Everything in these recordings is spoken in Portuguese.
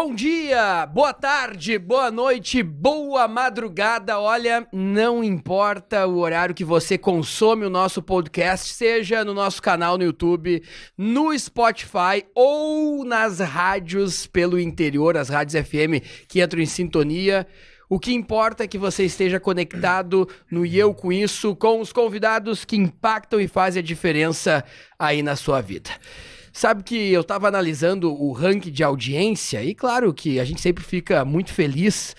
Bom dia, boa tarde, boa noite, boa madrugada. Olha, não importa o horário que você consome o nosso podcast, seja no nosso canal no YouTube, no Spotify ou nas rádios pelo interior, as rádios FM que entram em sintonia. O que importa é que você esteja conectado no E Eu Com Isso, com os convidados que impactam e fazem a diferença aí na sua vida. Sabe que eu estava analisando o ranking de audiência e claro que a gente sempre fica muito feliz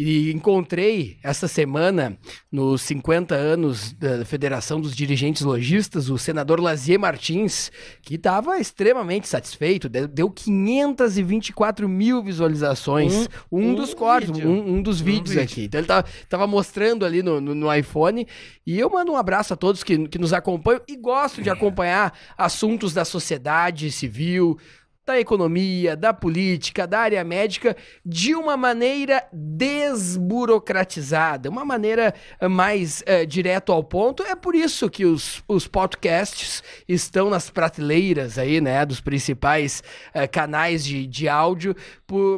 e encontrei essa semana, nos 50 anos da Federação dos Dirigentes Lojistas, o senador Lazier Martins, que estava extremamente satisfeito, deu 524 mil visualizações, um dos cortes, um dos vídeos aqui. Então ele tava mostrando ali no iPhone, e eu mando um abraço a todos que nos acompanham e gosto de acompanhar assuntos da sociedade civil, da economia, da política, da área médica, de uma maneira desburocratizada, uma maneira mais direto ao ponto. É por isso que os podcasts estão nas prateleiras aí, né, dos principais canais de áudio,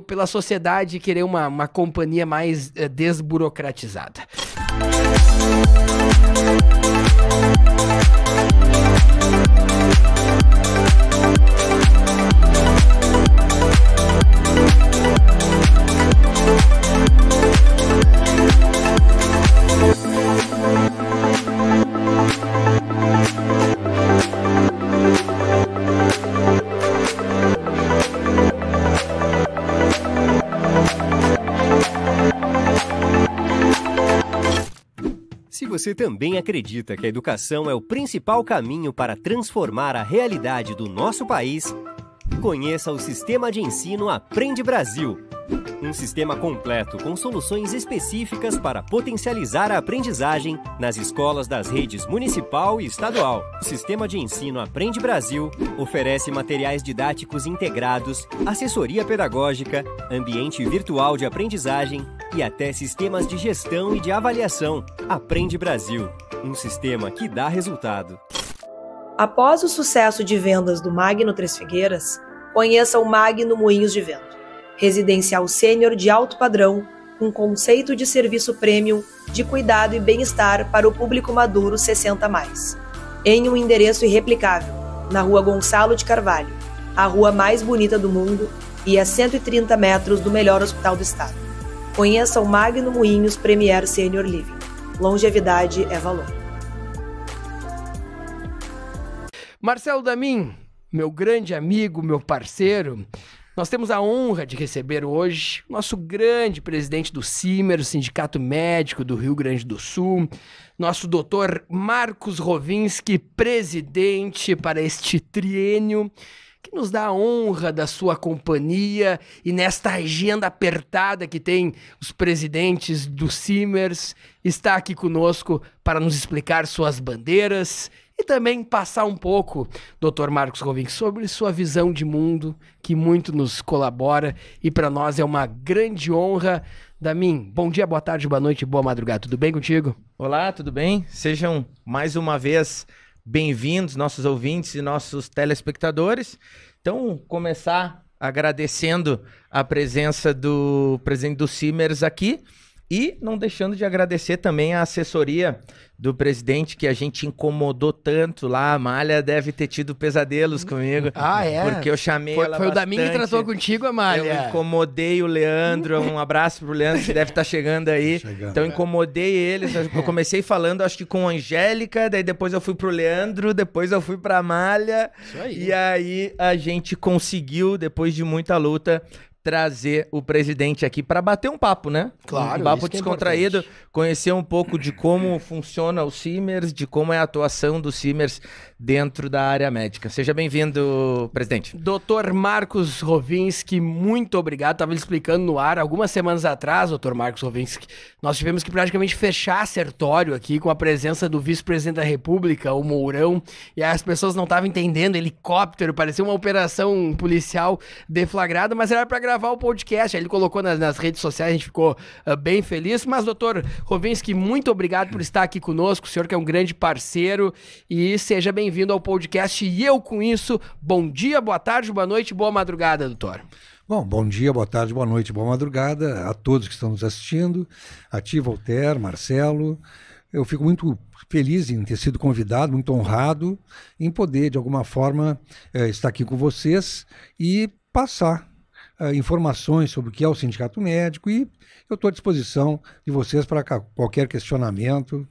pela sociedade querer uma companhia mais desburocratizada. Se você também acredita que a educação é o principal caminho para transformar a realidade do nosso país, conheça o Sistema de Ensino Aprende Brasil. Um sistema completo com soluções específicas para potencializar a aprendizagem nas escolas das redes municipal e estadual. O Sistema de Ensino Aprende Brasil oferece materiais didáticos integrados, assessoria pedagógica, ambiente virtual de aprendizagem e até sistemas de gestão e de avaliação. Aprende Brasil, um sistema que dá resultado. Após o sucesso de vendas do Magno Três Figueiras, conheça o Magno Moinhos de Vento. Residencial sênior de alto padrão, com conceito de serviço premium, de cuidado e bem-estar para o público maduro 60+. Em um endereço irreplicável, na Rua Gonçalo de Carvalho, a rua mais bonita do mundo e a 130 metros do melhor hospital do estado. Conheça o Magno Moinhos Premier Senior Living. Longevidade é valor. Marcelo Damin, meu grande amigo, meu parceiro, nós temos a honra de receber hoje o nosso grande presidente do CIMER, o Sindicato Médico do Rio Grande do Sul, nosso doutor Marcos Rovinski, presidente para este triênio, que nos dá a honra da sua companhia e nesta agenda apertada que tem os presidentes do CIMERS, está aqui conosco para nos explicar suas bandeiras e também passar um pouco, Dr. Marcos Rovinski, sobre sua visão de mundo, que muito nos colabora e para nós é uma grande honra. Damin, bom dia, boa tarde, boa noite, boa madrugada, tudo bem contigo? Olá, tudo bem? Sejam mais uma vez bem-vindos, nossos ouvintes e nossos telespectadores. Então, começar agradecendo a presença do presidente do CIMERS aqui e não deixando de agradecer também a assessoria do presidente, que a gente incomodou tanto lá. A Amália deve ter tido pesadelos comigo. Ah, é? Porque eu chamei ela Foi o bastante. Damin que tratou contigo, Amália. Eu incomodei o Leandro. Um abraço pro Leandro, que deve estar chegando aí. Então, incomodei eles. Eu comecei falando, acho que com a Angélica, daí depois eu fui pro Leandro, depois eu fui pra Amália. Isso aí. E aí a gente conseguiu, depois de muita luta, trazer o presidente aqui para bater um papo, né? Claro, um papo isso que é descontraído, importante. Conhecer um pouco de como funciona o CIMERS, de como é a atuação do CIMERS dentro da área médica. Seja bem-vindo, presidente. Dr. Marcos Rovinski, muito obrigado. Estava explicando no ar algumas semanas atrás, Dr. Marcos Rovinski, nós tivemos que praticamente fechar Sertório aqui com a presença do vice-presidente da República, o Mourão, e aí as pessoas não estavam entendendo, helicóptero, parecia uma operação policial deflagrada, mas era para gravar o podcast. Aí ele colocou nas redes sociais, a gente ficou bem feliz. Mas, doutor Rovinski, muito obrigado por estar aqui conosco, o senhor que é um grande parceiro, e seja bem-vindo ao podcast E Eu Com Isso. Bom dia, boa tarde, boa noite, boa madrugada, doutor. Bom dia, boa tarde, boa noite, boa madrugada a todos que estão nos assistindo, a ti, Walter, Marcelo. Eu fico muito feliz em ter sido convidado, muito honrado em poder, de alguma forma, estar aqui com vocês e passar informações sobre o que é o Sindicato Médico, e eu estou à disposição de vocês para qualquer questionamento,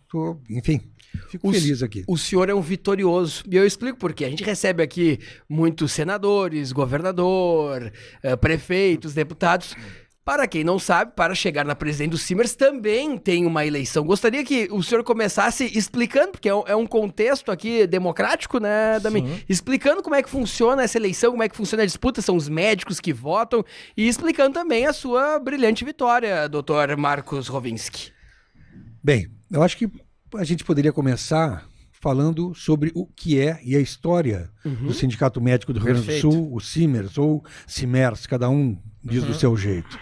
enfim. Fico feliz aqui. O senhor é um vitorioso. E eu explico por quê. A gente recebe aqui muitos senadores, governador, prefeitos, deputados. Para quem não sabe, para chegar na presidência do Simers também tem uma eleição. Gostaria que o senhor começasse explicando, porque é um contexto aqui democrático, né, Dami? Explicando como é que funciona essa eleição, como é que funciona a disputa, são os médicos que votam, e explicando também a sua brilhante vitória, doutor Marcos Rovinski. Bem, eu acho que a gente poderia começar falando sobre o que é e a história do Sindicato Médico do Rio Grande do Sul, o Simers ou Simers, cada um diz do seu jeito.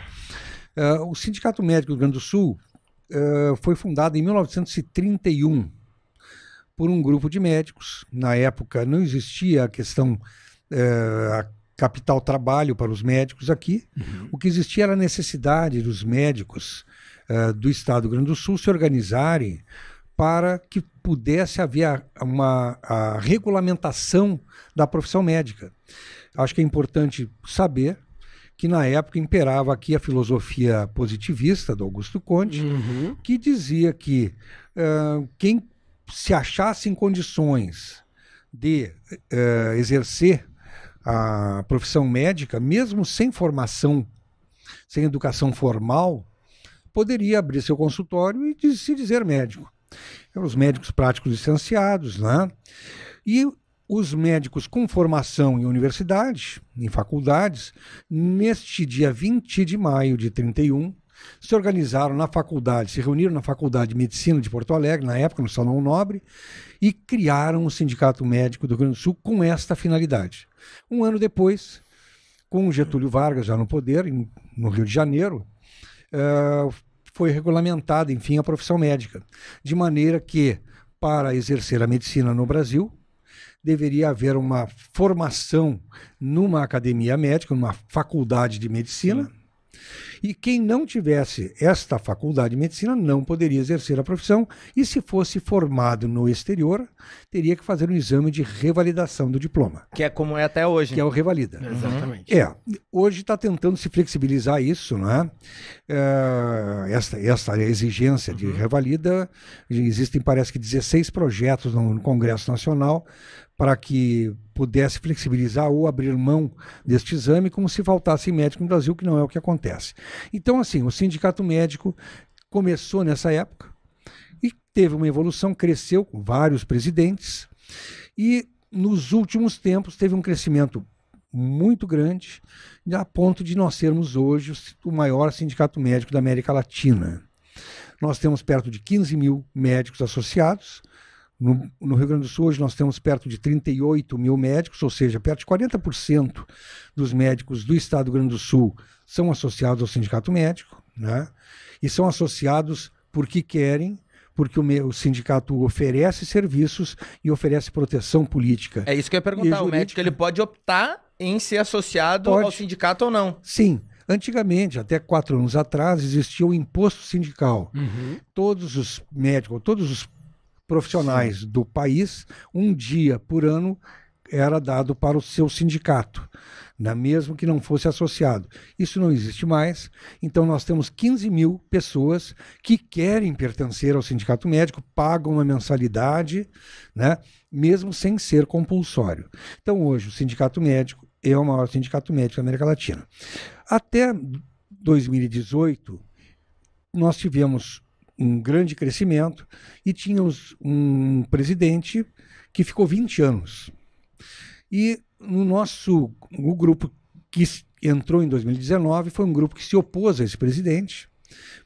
O Sindicato Médico do Rio Grande do Sul foi fundado em 1931 por um grupo de médicos. Na época não existia a questão a capital trabalho para os médicos aqui. O que existia era a necessidade dos médicos do estado do Rio Grande do Sul se organizarem para que pudesse haver a regulamentação da profissão médica. Acho que é importante saber que na época imperava aqui a filosofia positivista do Augusto Conte, que dizia que quem se achasse em condições de exercer a profissão médica, mesmo sem formação, sem educação formal, poderia abrir seu consultório e se dizer médico. Os médicos práticos licenciados, né? E os médicos com formação em universidade, em faculdades, neste dia 20 de maio de 31, se organizaram na faculdade, se reuniram na Faculdade de Medicina de Porto Alegre, na época, no Salão Nobre, e criaram o Sindicato Médico do Rio Grande do Sul com esta finalidade. Um ano depois, com Getúlio Vargas já no poder, no Rio de Janeiro, foi regulamentada, enfim, a profissão médica, de maneira que, para exercer a medicina no Brasil, deveria haver uma formação numa academia médica, numa faculdade de medicina, e quem não tivesse esta faculdade de medicina não poderia exercer a profissão, e se fosse formado no exterior, teria que fazer um exame de revalidação do diploma. Que é como é até hoje. Que é o revalida. Exatamente. Hoje está tentando se flexibilizar isso, né? Esta exigência de revalida, existem, parece que 16 projetos no Congresso Nacional para que pudesse flexibilizar ou abrir mão deste exame, como se faltasse médico no Brasil, que não é o que acontece. Então, assim, o Sindicato Médico começou nessa época e teve uma evolução, cresceu com vários presidentes e, nos últimos tempos, teve um crescimento muito grande, a ponto de nós sermos hoje o maior sindicato médico da América Latina. Nós temos perto de 15 mil médicos associados. No Rio Grande do Sul, hoje nós temos perto de 38 mil médicos, ou seja, perto de 40% dos médicos do estado do Rio Grande do Sul são associados ao Sindicato Médico, né? E são associados porque querem, porque o sindicato oferece serviços e oferece proteção política. É isso que eu ia perguntar, o médico ele pode optar em ser associado ao sindicato ou não? Sim. Antigamente, até 4 anos atrás, existia o imposto sindical. Todos os médicos, todos os profissionais do país, um dia por ano era dado para o seu sindicato, né? Mesmo que não fosse associado. Isso não existe mais, então nós temos 15 mil pessoas que querem pertencer ao Sindicato Médico, pagam uma mensalidade, né? Mesmo sem ser compulsório. Então hoje o Sindicato Médico é o maior sindicato médico da América Latina. Até 2018, nós tivemos um grande crescimento e tínhamos um presidente que ficou 20 anos. E o grupo que entrou em 2019 foi um grupo que se opôs a esse presidente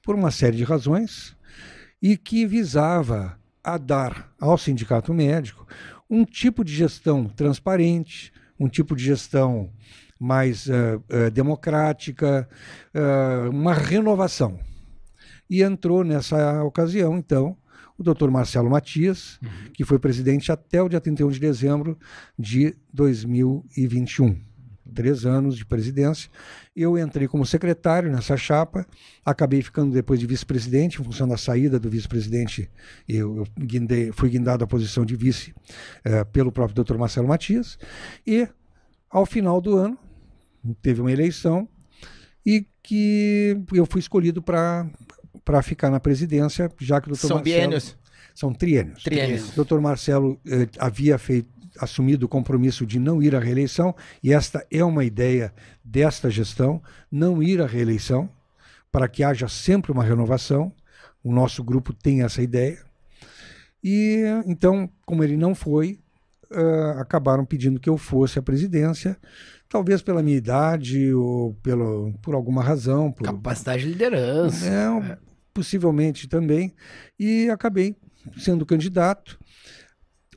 por uma série de razões e que visava a dar ao Sindicato Médico um tipo de gestão transparente, um tipo de gestão mais democrática, uma renovação. E entrou nessa ocasião, então, o Dr. Marcelo Matias, que foi presidente até o dia 31 de dezembro de 2021. 3 anos de presidência. Eu entrei como secretário nessa chapa, acabei ficando depois de vice-presidente, em função da saída do vice-presidente, eu fui guindado à posição de vice pelo próprio Dr. Marcelo Matias, e ao final do ano teve uma eleição e que eu fui escolhido para ficar na presidência, já que o Dr. São Marcelo... biênios? São triênios. Triênios. O Dr. Marcelo havia assumido o compromisso de não ir à reeleição, e esta é uma ideia desta gestão, não ir à reeleição, para que haja sempre uma renovação. O nosso grupo tem essa ideia. E então, como ele não foi, acabaram pedindo que eu fosse à presidência, talvez pela minha idade ou por alguma razão. Capacidade de liderança. Possivelmente também. E acabei sendo candidato.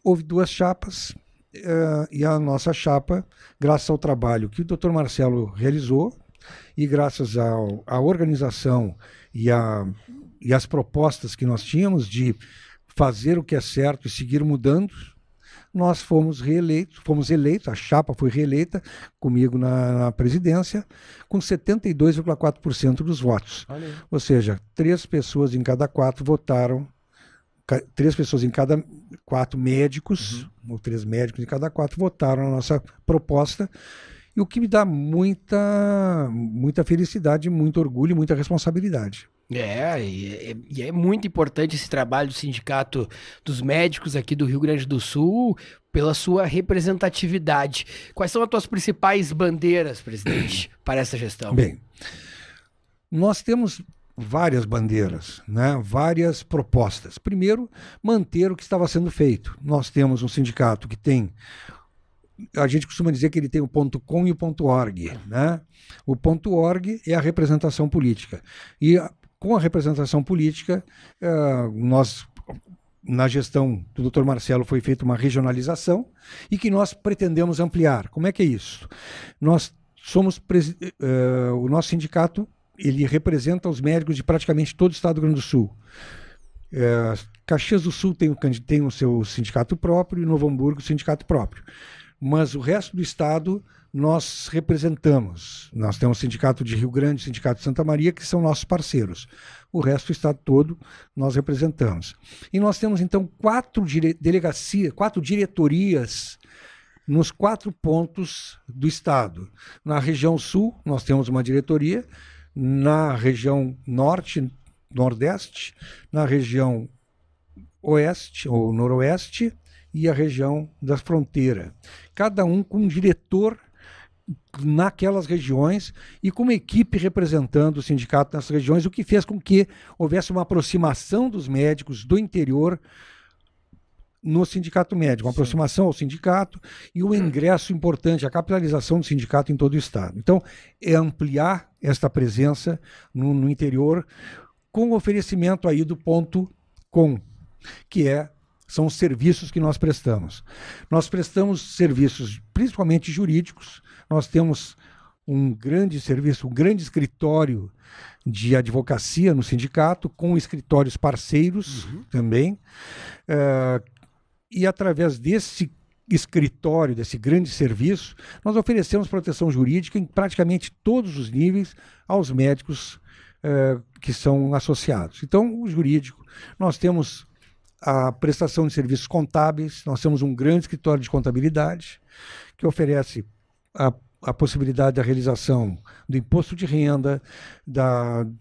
Houve 2 chapas, e a nossa chapa, graças ao trabalho que o Dr. Marcelo realizou e graças à organização e às propostas que nós tínhamos de fazer o que é certo e seguir mudando, nós fomos eleitos, a chapa foi reeleita comigo na presidência, com 72,4% dos votos. Ou seja, 3 pessoas em cada 4 votaram, 3 pessoas em cada 4 médicos, ou 3 médicos em cada 4 votaram na nossa proposta, e o que me dá muita felicidade, muito orgulho e muita responsabilidade. E é muito importante esse trabalho do Sindicato dos Médicos aqui do Rio Grande do Sul, pela sua representatividade. Quais são as tuas principais bandeiras, presidente, para essa gestão? Bem, nós temos várias bandeiras, né? Várias propostas. Primeiro, manter o que estava sendo feito. Nós temos um sindicato que tem... A gente costuma dizer que ele tem o .com e o .org, né? O .org é a representação política. E com a representação política, nós, na gestão do Dr. Marcelo, foi feita uma regionalização e que nós pretendemos ampliar. Como é que é isso? Nós somos... o nosso sindicato, ele representa os médicos de praticamente todo o estado do Rio Grande do Sul. Caxias do Sul tem o seu sindicato próprio e Novo Hamburgo o sindicato próprio. Mas o resto do estado nós representamos. Nós temos o sindicato de Rio Grande, o sindicato de Santa Maria, que são nossos parceiros. O resto do estado todo nós representamos. E nós temos, então, 4 diretorias nos 4 pontos do estado. Na região sul, nós temos uma diretoria, na região norte, nordeste, na região oeste ou noroeste e a região da fronteira. Cada um com um diretor naquelas regiões e com uma equipe representando o sindicato nessas regiões, o que fez com que houvesse uma aproximação dos médicos do interior no sindicato médico, uma aproximação ao sindicato e o ingresso importante, a capitalização do sindicato em todo o estado. Então, é ampliar esta presença no interior com o oferecimento aí do .com, que são os serviços que nós prestamos. Nós prestamos serviços principalmente jurídicos, nós temos um grande serviço, um grande escritório de advocacia no sindicato, com escritórios parceiros também, e através desse escritório, desse grande serviço, nós oferecemos proteção jurídica em praticamente todos os níveis aos médicos que são associados. Então, o jurídico, nós temos a prestação de serviços contábeis, nós temos um grande escritório de contabilidade que oferece a possibilidade da realização do imposto de renda,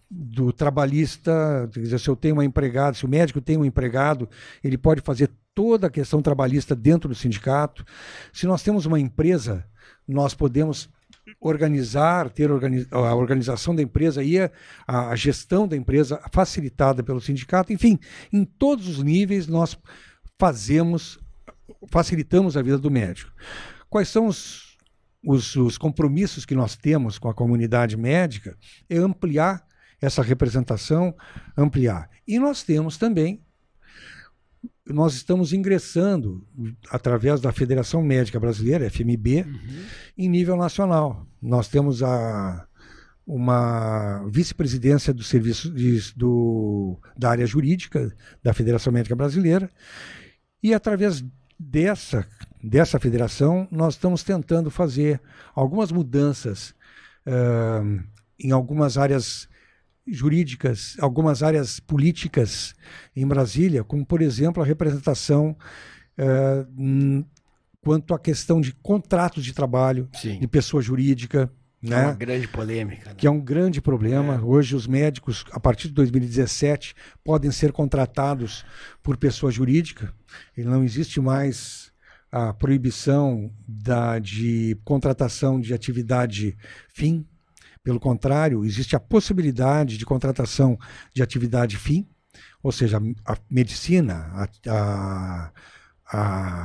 do trabalhista, quer dizer, se eu tenho uma empregada, se o médico tem um empregado, ele pode fazer toda a questão trabalhista dentro do sindicato. Se nós temos uma empresa, nós podemos ter a organização da empresa e a gestão da empresa facilitada pelo sindicato. Enfim, em todos os níveis nós facilitamos a vida do médico. Quais são os compromissos que nós temos com a comunidade médica? É ampliar essa representação, E nós temos também, nós estamos ingressando, através da Federação Médica Brasileira, FMB, em nível nacional. Nós temos uma vice-presidência do serviço da área jurídica da Federação Médica Brasileira, e através dessa federação, nós estamos tentando fazer algumas mudanças em algumas áreas jurídicas, algumas áreas políticas em Brasília, como, por exemplo, a representação quanto à questão de contratos de trabalho, Sim. de pessoa jurídica, né? É uma grande polêmica. Né? Que é um grande problema. Hoje os médicos, a partir de 2017, podem ser contratados por pessoa jurídica. E não existe mais a proibição de contratação de atividade fim. Pelo contrário, existe a possibilidade de contratação de atividade fim, ou seja, a medicina, a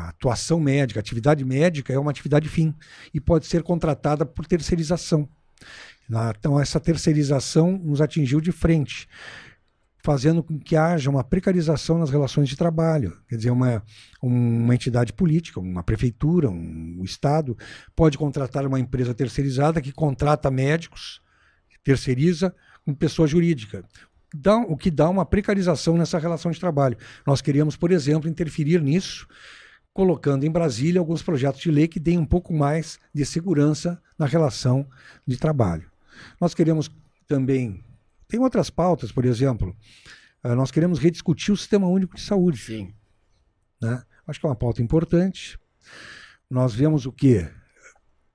atuação médica, a atividade médica é uma atividade fim e pode ser contratada por terceirização. Então, essa terceirização nos atingiu de frente, fazendo com que haja uma precarização nas relações de trabalho. Quer dizer, uma entidade política, uma prefeitura, um Estado, pode contratar uma empresa terceirizada que contrata médicos, terceiriza com pessoa jurídica. O que dá uma precarização nessa relação de trabalho. Nós queríamos, por exemplo, interferir nisso, colocando em Brasília alguns projetos de lei que deem um pouco mais de segurança na relação de trabalho. Nós queremos também... Tem outras pautas, por exemplo, nós queremos rediscutir o Sistema Único de Saúde. Sim. Né? Acho que é uma pauta importante. Nós vemos o quê?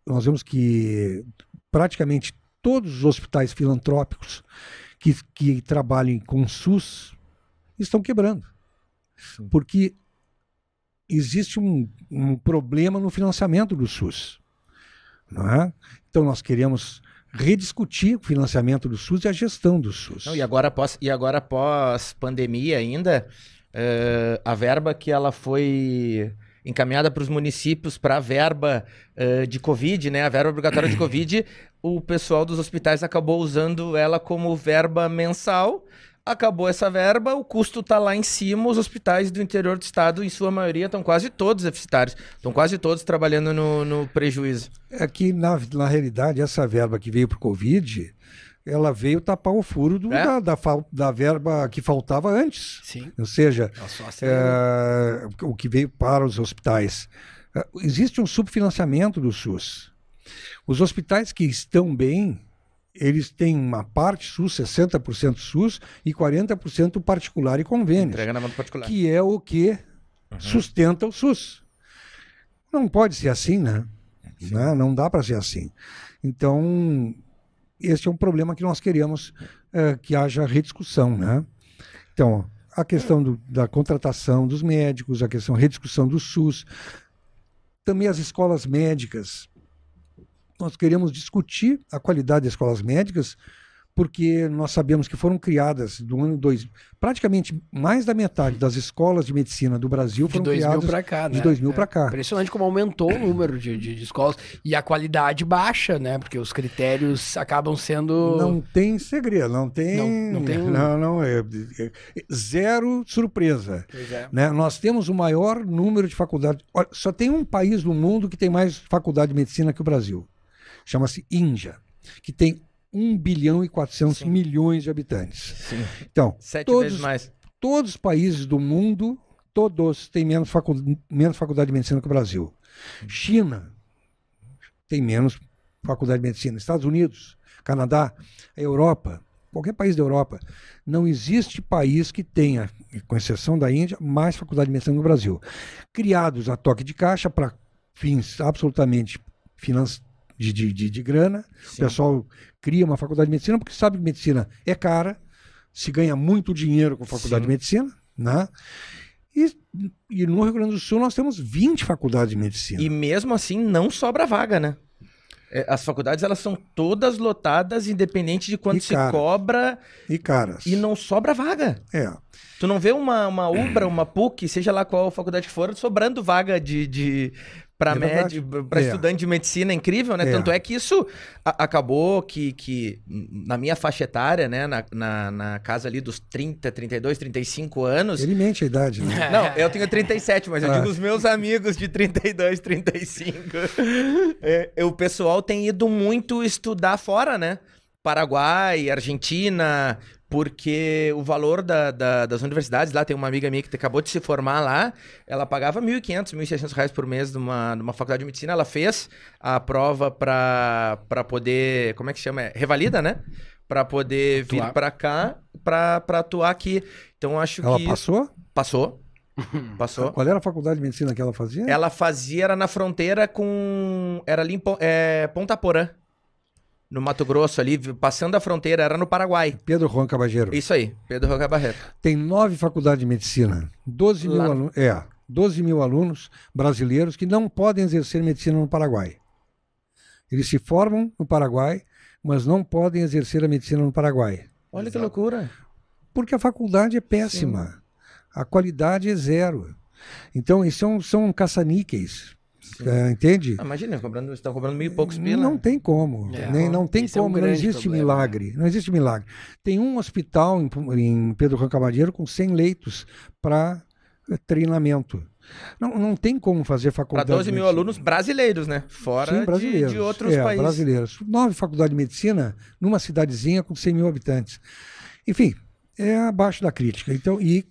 Nós vemos que praticamente todos os hospitais filantrópicos que trabalhem com o SUS estão quebrando. Sim. Porque existe um problema no financiamento do SUS. Não é? Então nós queremos rediscutir o financiamento do SUS e a gestão do SUS. Não, e agora após pandemia ainda, a verba que ela foi encaminhada para os municípios para a verba de Covid, né? A verba obrigatória de Covid, o pessoal dos hospitais acabou usando ela como verba mensal. Acabou essa verba, o custo está lá em cima, os hospitais do interior do estado, em sua maioria, estão quase todos deficitários, estão quase todos trabalhando no prejuízo. É que, na realidade, essa verba que veio para o Covid, ela veio tapar o furo da verba que faltava antes. Sim. Ou seja, o que veio para os hospitais. Existe um subfinanciamento do SUS. Os hospitais que estão bem, eles têm uma parte SUS, 60% SUS e 40% particular e convênios. Entrega na mão do particular. Que é o que sustenta o SUS. Não pode ser assim, né? Não dá para ser assim. Então, esse é um problema que nós queremos que haja rediscussão, né? Então, a questão da contratação dos médicos, a questão da rediscussão do SUS, também as escolas médicas. Nós queremos discutir a qualidade das escolas médicas, porque nós sabemos que foram criadas do ano 2000, praticamente mais da metade das escolas de medicina do Brasil foram criadas de 2000 para cá, né? De 2000 para cá. Impressionante como aumentou o número de escolas e a qualidade baixa, né? Porque os critérios acabam sendo... Não tem segredo, não tem... Não, zero surpresa. Pois é. Né? Nós temos o maior número de faculdades. Olha, só tem um país no mundo que tem mais faculdade de medicina que o Brasil. Chama-se Índia, que tem 1 bilhão e 400 milhões de habitantes. Sim. Então, 7 vezes mais. Todos os países do mundo, todos têm menos faculdade de medicina que o Brasil. China tem menos faculdade de medicina. Estados Unidos, Canadá, Europa, qualquer país da Europa. Não existe país que tenha, com exceção da Índia, mais faculdade de medicina que o Brasil. Criados a toque de caixa para fins absolutamente de grana. Sim. O pessoal cria uma faculdade de medicina porque sabe que medicina é cara, se ganha muito dinheiro com faculdade de medicina, né? E no Rio Grande do Sul nós temos 20 faculdades de medicina. E mesmo assim não sobra vaga, né? As faculdades elas são todas lotadas, independente de quanto se cobra. E caras. E não sobra vaga. É. Tu não vê uma UBRA, uma PUC, seja lá qual faculdade que for, sobrando vaga para estudante de medicina. É incrível, né? Tanto é que isso acabou que na minha faixa etária, né? Na casa ali dos 30, 32, 35 anos... Ele mente a idade, né? Não, eu tenho 37, mas eu digo os meus amigos de 32, 35. O pessoal tem ido muito estudar fora, né? Paraguai, Argentina, Porque o valor das universidades lá, tem uma amiga minha que acabou de se formar lá, ela pagava R$1.500, R$1.600 por mês numa faculdade de medicina. Ela fez a prova pra poder, como é que chama? Revalida, né? Pra poder vir pra cá, pra atuar aqui. Então, acho que... Ela passou? Passou. Qual era a faculdade de medicina que ela fazia? Ela fazia, era na fronteira com... Era ali em Ponta Porã. No Mato Grosso ali, passando a fronteira, era no Paraguai. Pedro Juan Cabageiro. Isso aí, Pedro Juan Cabageiro. Tem 9 faculdades de medicina, 12 mil alunos, 12 mil alunos brasileiros que não podem exercer medicina no Paraguai. Eles se formam no Paraguai, mas não podem exercer a medicina no Paraguai. Olha que loucura. Porque a faculdade é péssima. Sim. A qualidade é zero. Então, isso são caça-níqueis. Entende? Imagina, estão cobrando 1.000 e poucos pila. Não tem como. Não tem como, não existe problema. Milagre. Não existe milagre. Tem um hospital em Pedro Juan Cabageiro com 100 leitos para treinamento. Não tem como fazer faculdade. Para 12 mil alunos brasileiros, né? Fora de outros países. Brasileiros. 9 faculdades de medicina numa cidadezinha com 100 mil habitantes. Enfim, é abaixo da crítica. Então, e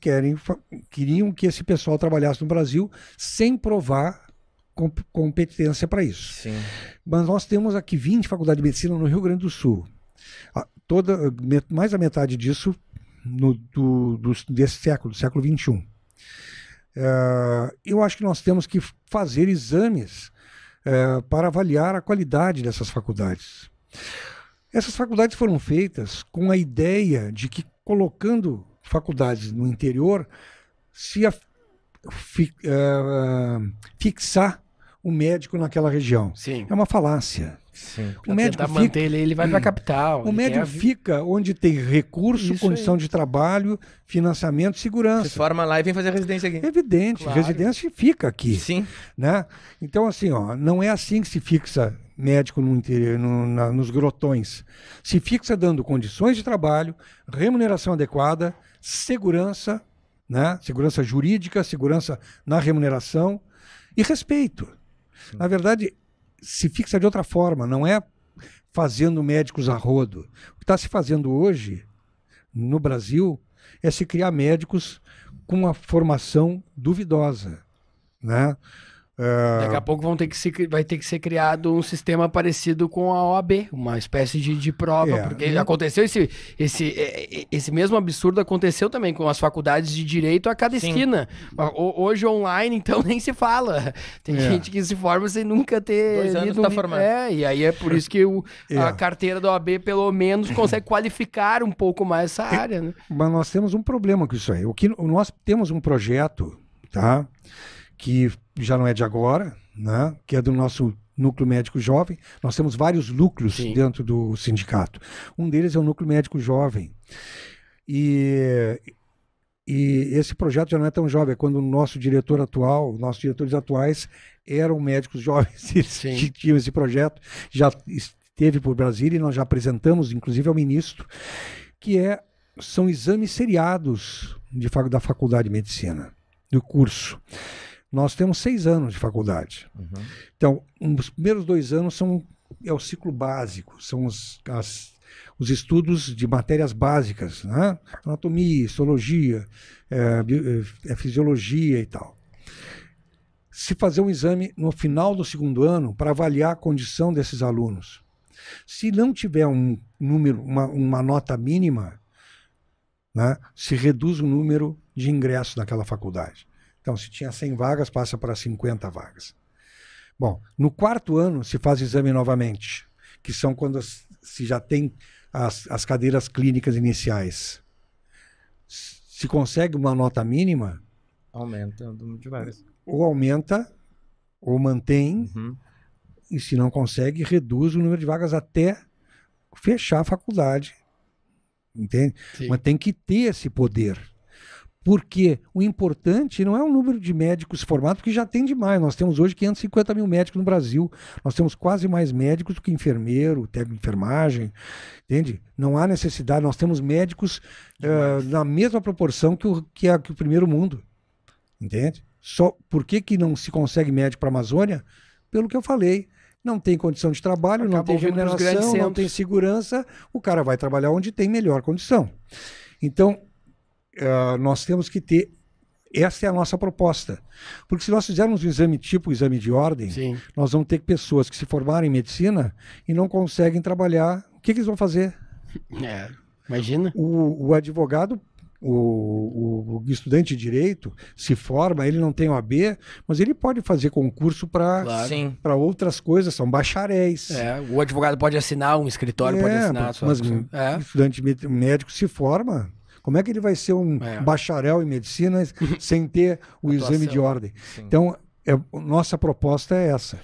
queriam que esse pessoal trabalhasse no Brasil sem provar competência para isso. Sim. Mas nós temos aqui 20 faculdades de medicina no Rio Grande do Sul. Mais da metade disso desse século XXI. Eu acho que nós temos que fazer exames para avaliar a qualidade dessas faculdades. Essas faculdades foram feitas com a ideia de que, colocando faculdades no interior, se fixar o médico naquela região. Sim. É uma falácia. Sim. O médico manter ele vai para a capital. O médico fica onde tem recurso, condição de trabalho, financiamento, segurança. Se forma lá e vem fazer residência aqui. Evidente, claro. Residência fica aqui. Sim. Né? Então, assim, não é assim que se fixa médico nos grotões. Se fixa dando condições de trabalho, remuneração adequada, segurança, né? Segurança jurídica, segurança na remuneração e respeito. Na verdade, se fixa de outra forma, não é fazendo médicos a rodo. O que está se fazendo hoje, no Brasil, é se criar médicos com uma formação duvidosa, né? Daqui a pouco vai ter que ser criado um sistema parecido com a OAB, uma espécie de prova, porque aconteceu esse mesmo absurdo aconteceu também com as faculdades de direito a cada esquina. Hoje online, então nem se fala. Tem gente que se forma sem nunca ter 2 anos tá formado. E aí é por isso que a carteira da OAB pelo menos consegue qualificar um pouco mais essa área, né? Mas nós temos um problema com isso aí. Nós temos um projeto, tá? Que já não é de agora, né? Que é do nosso núcleo médico jovem. Nós temos vários núcleos dentro do sindicato. Um deles é o núcleo médico jovem. E esse projeto já não é tão jovem, é quando o nosso diretor atual, nossos diretores atuais eram médicos jovens que tinham esse projeto, já esteve por Brasília e nós já apresentamos, inclusive, ao ministro, que são exames seriados da Faculdade de Medicina, do curso. Nós temos 6 anos de faculdade. Uhum. Então, os primeiros 2 anos é o ciclo básico, são os estudos de matérias básicas, né? Anatomia, histologia, fisiologia e tal. Se fazer um exame no final do 2º ano para avaliar a condição desses alunos. Se não tiver um número, uma nota mínima, né, se reduz o número de ingressos naquela faculdade. Então, se tinha 100 vagas, passa para 50 vagas. Bom, no 4º ano se faz exame novamente, que são quando se já tem as cadeiras clínicas iniciais. Se consegue uma nota mínima... Aumenta o número de vagas. Ou aumenta, ou mantém, e se não consegue, reduz o número de vagas até fechar a faculdade. Entende? Sim. Mas tem que ter esse poder. Porque o importante não é o número de médicos formados, porque já tem demais. Nós temos hoje 550 mil médicos no Brasil. Nós temos quase mais médicos do que enfermeiro, técnico de enfermagem. Entende? Não há necessidade. Nós temos médicos na mesma proporção que o primeiro mundo. Entende? Só por que não se consegue médico para a Amazônia? Pelo que eu falei. não tem condição de trabalho, não tem remuneração, não tem segurança, o cara vai trabalhar onde tem melhor condição. Então, nós temos que ter, essa é a nossa proposta. Porque se nós fizermos um exame tipo, exame de ordem, sim, nós vamos ter pessoas que se formaram em medicina e não conseguem trabalhar. O que eles vão fazer? Imagina. O advogado, o estudante de direito se forma, ele não tem OAB, mas ele pode fazer concurso para outras coisas, são bacharéis. O advogado pode assinar, um escritório pode assinar. Mas o estudante médico se forma, como é que ele vai ser um bacharel em medicina sem ter o exame de ordem? Sim. Então, nossa proposta é essa.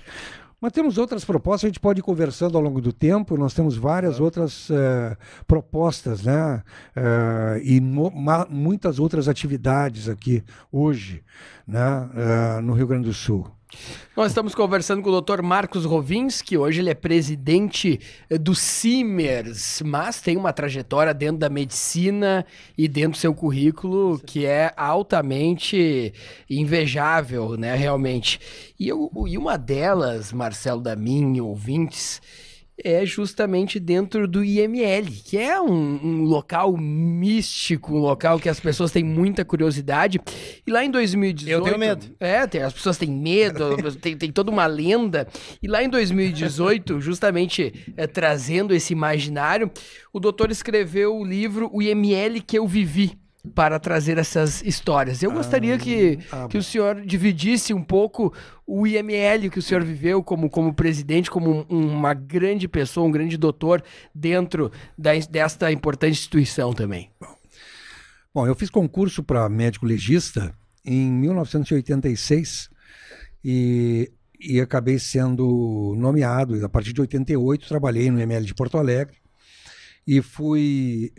Mas temos outras propostas, a gente pode ir conversando ao longo do tempo, nós temos várias outras propostas, né? E muitas outras atividades aqui hoje, né? No Rio Grande do Sul. Nós estamos conversando com o Dr. Marcos Rovinski, hoje ele é presidente do Simers, mas tem uma trajetória dentro da medicina e dentro do seu currículo que é altamente invejável, né, realmente. E uma delas, Marcelo Damin e ouvintes, é justamente dentro do IML, que é um local místico, um local que as pessoas têm muita curiosidade. E lá em 2018... Eu tenho medo. As pessoas têm medo, tem toda uma lenda. E lá em 2018, justamente trazendo esse imaginário, o doutor escreveu o livro O IML que eu vivi, para trazer essas histórias. Eu gostaria que o senhor dividisse um pouco o IML que o senhor viveu como presidente, como uma grande pessoa, um grande doutor dentro desta importante instituição também. Bom, eu fiz concurso para médico legista em 1986 e acabei sendo nomeado. A partir de 88 trabalhei no IML de Porto Alegre e fui...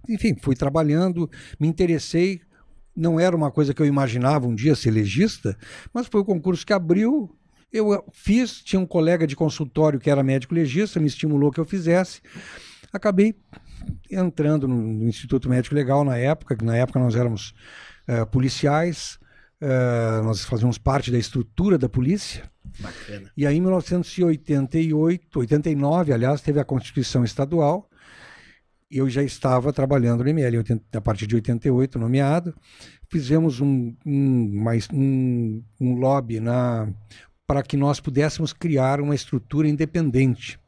Enfim, fui trabalhando, me interessei, não era uma coisa que eu imaginava um dia ser legista, mas foi o concurso que abriu, eu fiz, tinha um colega de consultório que era médico legista, me estimulou que eu fizesse, acabei entrando no Instituto Médico Legal na época, que na época nós éramos policiais, nós fazíamos parte da estrutura da polícia. Bacana. E aí em 1989, aliás, teve a Constituição Estadual. Eu já estava trabalhando no IML, a partir de 88, nomeado. Fizemos um lobby para que nós pudéssemos criar uma estrutura independente.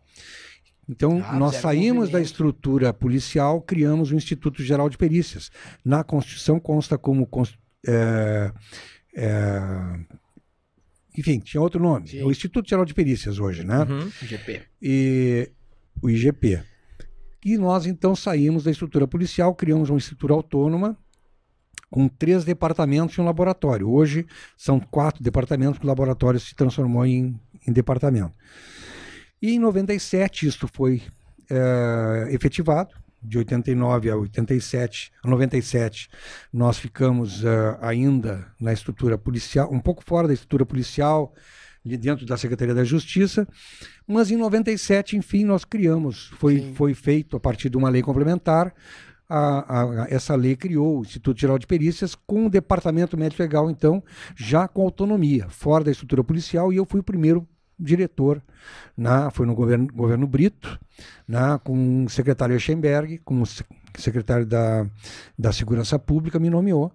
Então, nós saímos da estrutura policial, criamos o Instituto Geral de Perícias. Na Constituição consta como... enfim, tinha outro nome. Sim. O Instituto Geral de Perícias hoje, né? Uhum. IGP. O IGP. E nós, então, saímos da estrutura policial, criamos uma estrutura autônoma com 3 departamentos e um laboratório. Hoje, são 4 departamentos, que o laboratório se transformou em departamento. E em 97, isso foi efetivado. De 89 a 97, nós ficamos ainda na estrutura policial, um pouco fora da estrutura policial, ali dentro da Secretaria da Justiça, mas em 97, enfim, nós criamos, foi feito a partir de uma lei complementar, essa lei criou o Instituto Geral de Perícias com o Departamento Médico Legal, então, já com autonomia, fora da estrutura policial, e eu fui o primeiro diretor, foi no governo Brito, com o secretário Eschenberg, como secretário da Segurança Pública, me nomeou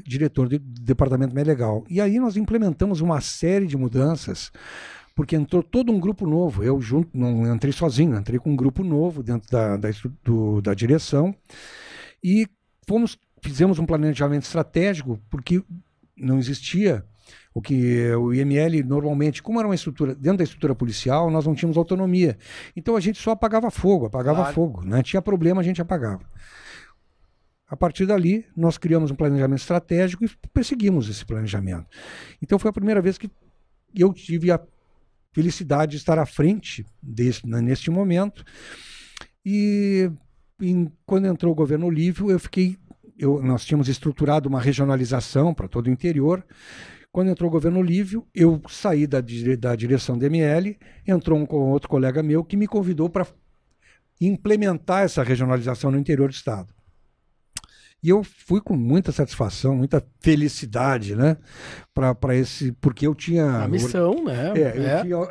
diretor do Departamento Médico Legal. E aí nós implementamos uma série de mudanças, porque entrou todo um grupo novo. Eu não entrei sozinho, entrei com um grupo novo dentro da direção e fizemos um planejamento estratégico, porque não existia o IML normalmente, como era uma estrutura, dentro da estrutura policial, nós não tínhamos autonomia. Então a gente só apagava fogo, né? Tinha problema, a gente apagava. A partir dali, nós criamos um planejamento estratégico e perseguimos esse planejamento. Então foi a primeira vez que eu tive a felicidade de estar à frente neste momento. E quando entrou o governo Olívio, nós tínhamos estruturado uma regionalização para todo o interior. Quando entrou o governo Olívio, eu saí da direção do ML, entrou outro colega meu que me convidou para implementar essa regionalização no interior do estado. E eu fui com muita satisfação, muita felicidade, né? Porque eu tinha... A missão, né?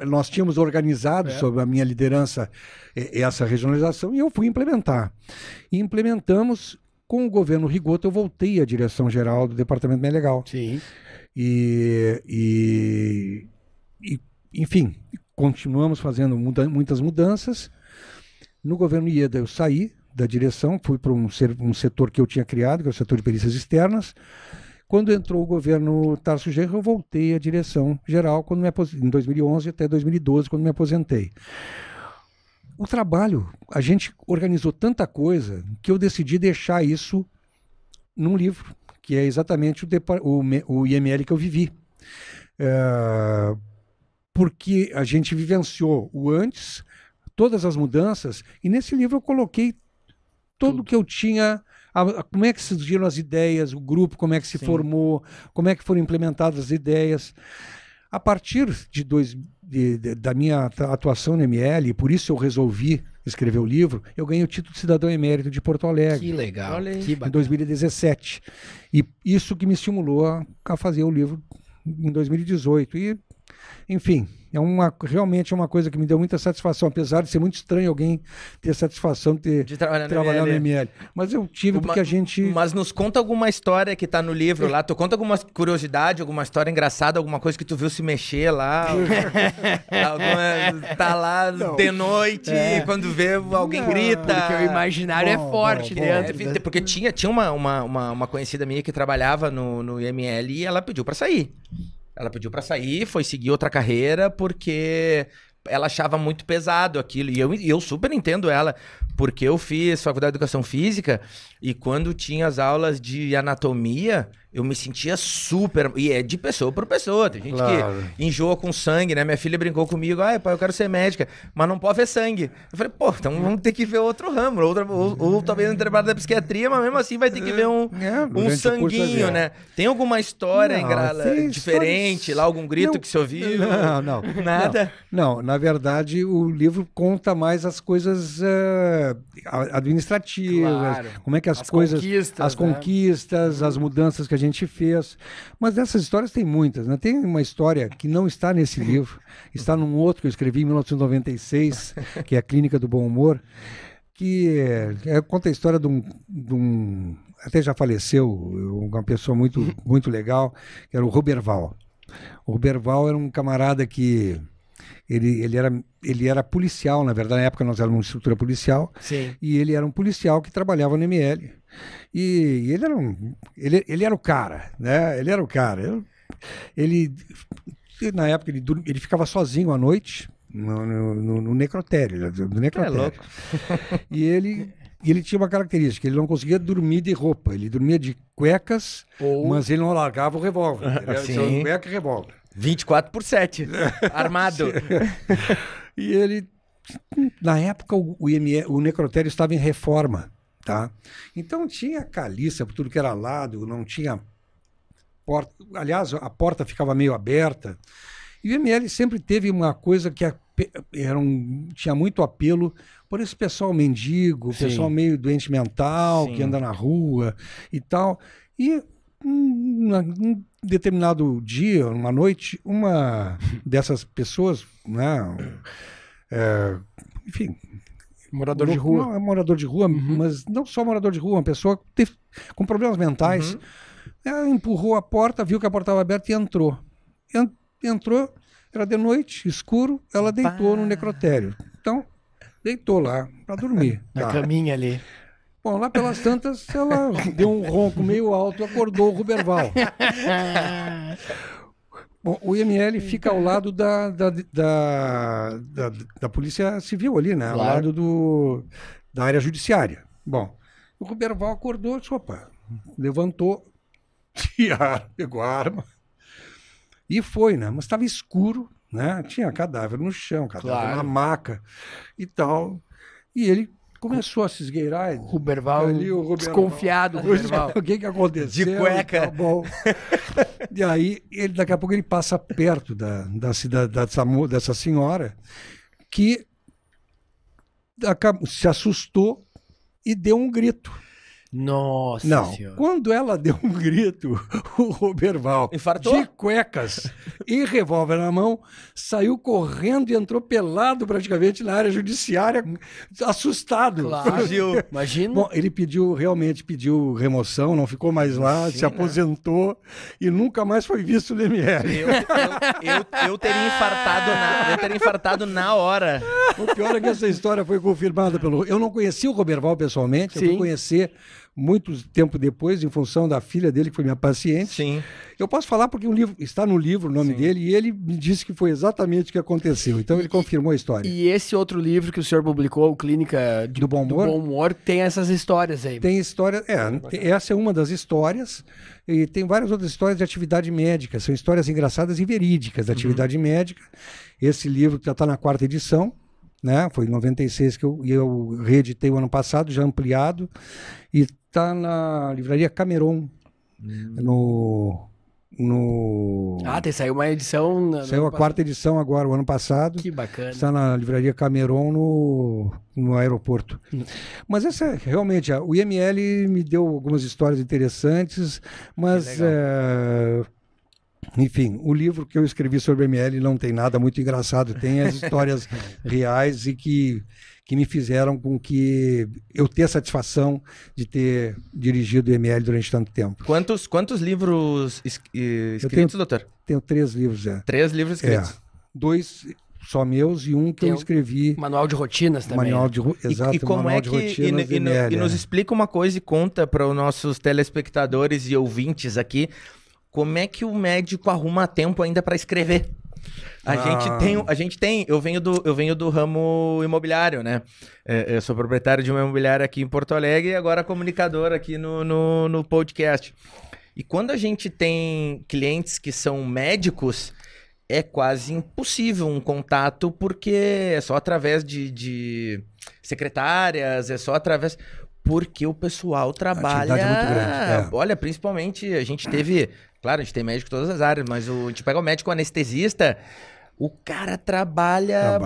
Nós tínhamos organizado sob a minha liderança essa regionalização e eu fui implementar. E implementamos, com o governo Rigoto, eu voltei à direção-geral do Departamento Bem Legal. Sim. Enfim, continuamos fazendo muitas mudanças. No governo Ieda eu saí da direção, fui para um setor que eu tinha criado, que é o setor de perícias externas. Quando entrou o governo Tarso Genro, eu voltei à direção geral em 2011 até 2012, quando me aposentei. O trabalho, a gente organizou tanta coisa que eu decidi deixar isso num livro, que é exatamente o IML que eu vivi. Porque a gente vivenciou o antes, todas as mudanças, e nesse livro eu coloquei tudo que eu tinha, como é que surgiram as ideias, o grupo, como é que se formou, como é que foram implementadas as ideias. A partir da minha atuação no ML, e por isso eu resolvi escrever o livro, eu ganhei o título de cidadão emérito de Porto Alegre. Que legal. Que em 2017. E isso que me estimulou a fazer o livro em 2018. E, enfim, realmente é uma coisa que me deu muita satisfação, apesar de ser muito estranho alguém ter satisfação de trabalhar no ML. Mas eu tive porque a gente... Mas nos conta alguma história que tá no livro lá, tu conta alguma curiosidade, alguma história engraçada, alguma coisa que tu viu se mexer lá, tá lá de noite, quando vê alguém grita. Porque o imaginário é forte dentro. Porque tinha uma conhecida minha que trabalhava no IML e ela pediu pra sair. Ela pediu pra sair, foi seguir outra carreira, porque ela achava muito pesado aquilo. E eu super entendo ela, porque eu fiz faculdade de educação física e quando tinha as aulas de anatomia, eu me sentia super... E é de pessoa por pessoa. Tem gente que enjoa com sangue, né? Minha filha brincou comigo, pai, eu quero ser médica, mas não pode ver sangue. Eu falei, então vamos ter que ver outro ramo. Ou talvez no trabalho da psiquiatria, mas mesmo assim vai ter que ver um sanguinho, né? Tem alguma história diferente, lá algum grito que você ouviu? Não. Nada? Não, na verdade, o livro conta mais as coisas administrativas, como é que as conquistas, as mudanças que a gente fez. Mas dessas histórias tem muitas, né? Tem uma história que não está nesse livro, está num outro que eu escrevi em 1996, que é A Clínica do Bom Humor, que conta a história de um até já faleceu, uma pessoa muito legal, que era o Roberval. O Roberval era um camarada que ele era policial, na verdade, na época nós éramos uma estrutura policial. Sim. E ele era um policial que trabalhava no ML. E ele era o cara, né? Ele era o cara. Na época, ele ficava sozinho à noite no necrotério, do necrotério. É louco. E ele tinha uma característica, ele não conseguia dormir de roupa, ele dormia de cuecas, mas ele não largava o revólver. Ele cueca e revólver. 24/7, armado. E ele, na época, o necrotério estava em reforma, tá? Então tinha caliça por tudo que era lado, não tinha porta. Aliás, a porta ficava meio aberta. E o ML sempre teve uma coisa que tinha muito apelo por esse pessoal mendigo, pessoal meio doente mental, que anda na rua e tal. E um determinado dia, uma noite, uma dessas pessoas, né, enfim... Morador de rua. Não, é morador de rua, mas não só morador de rua, uma pessoa com problemas mentais. Ela empurrou a porta, viu que a porta estava aberta e entrou. Entrou, era de noite, escuro, ela deitou no necrotério. Então, deitou lá para dormir. Na caminha ali. Bom, lá pelas tantas, ela deu um ronco meio alto e acordou o Roberval. Bom, o IML fica ao lado da Polícia Civil ali, né? Claro. Ao lado da área judiciária. Bom, o Roberval acordou e disse, opa, levantou, pegou a arma e foi, né? Mas estava escuro, né? Tinha cadáver no chão, cadáver na maca e tal. E ele começou a se esgueirar. O Roberval desconfiado. O que aconteceu? De cueca. Tá bom. E aí, daqui a pouco ele passa perto dessa senhora que se assustou e deu um grito. Nossa Não, senhora. quando ela deu um grito, o Roberval, Infartou? de cuecas e revólver na mão, saiu correndo e entrou pelado praticamente na área judiciária, assustado. Claro. Fugiu. Imagina. Bom, ele realmente pediu remoção, não ficou mais lá, se aposentou e nunca mais foi visto no ML. Eu teria infartado na hora. O pior é que essa história foi confirmada pelo... Eu não conheci o Roberval pessoalmente, eu Sim. fui conhecer muito tempo depois, em função da filha dele, que foi minha paciente. Sim. Eu posso falar porque o livro, está no livro o nome dele, e ele me disse que foi exatamente o que aconteceu. Então ele confirmou a história. E esse outro livro que o senhor publicou, o Clínica Do Bom Humor? tem essas histórias aí. Tem história, essa é uma das histórias, e tem várias outras histórias de atividade médica, são histórias engraçadas e verídicas da atividade médica. Esse livro já está na 4ª edição, né? Foi em 96 que eu reeditei o ano passado, já ampliado, e está na livraria Cameron, Saiu uma edição... Saiu a 4ª edição agora, o ano passado. Que bacana. Está na livraria Cameron no aeroporto. Mas essa realmente, o IML me deu algumas histórias interessantes, mas enfim, o livro que eu escrevi sobre o IML não tem nada muito engraçado, tem as histórias reais e que me fizeram com que eu tenha satisfação de ter dirigido o IML durante tanto tempo. Quantos livros escritos, doutor? Tenho 3 livros, 3 livros escritos. 2 só meus e um que eu escrevi. Manual de rotinas também. Exato, E como manual é de que... rotinas do IML, E nos explica uma coisa e conta para os nossos telespectadores e ouvintes aqui, como é que o médico arruma tempo ainda para escrever? A gente tem, eu venho do ramo imobiliário, né? Eu sou proprietário de uma imobiliária aqui em Porto Alegre e agora comunicador aqui no podcast. E quando a gente tem clientes que são médicos, é quase impossível um contato, porque é só através de secretárias, é só através... Porque o pessoal trabalha... A atividade é muito grande. Olha, principalmente, a gente teve... Claro, a gente tem médico em todas as áreas, mas a gente pega o médico anestesista, o cara trabalha.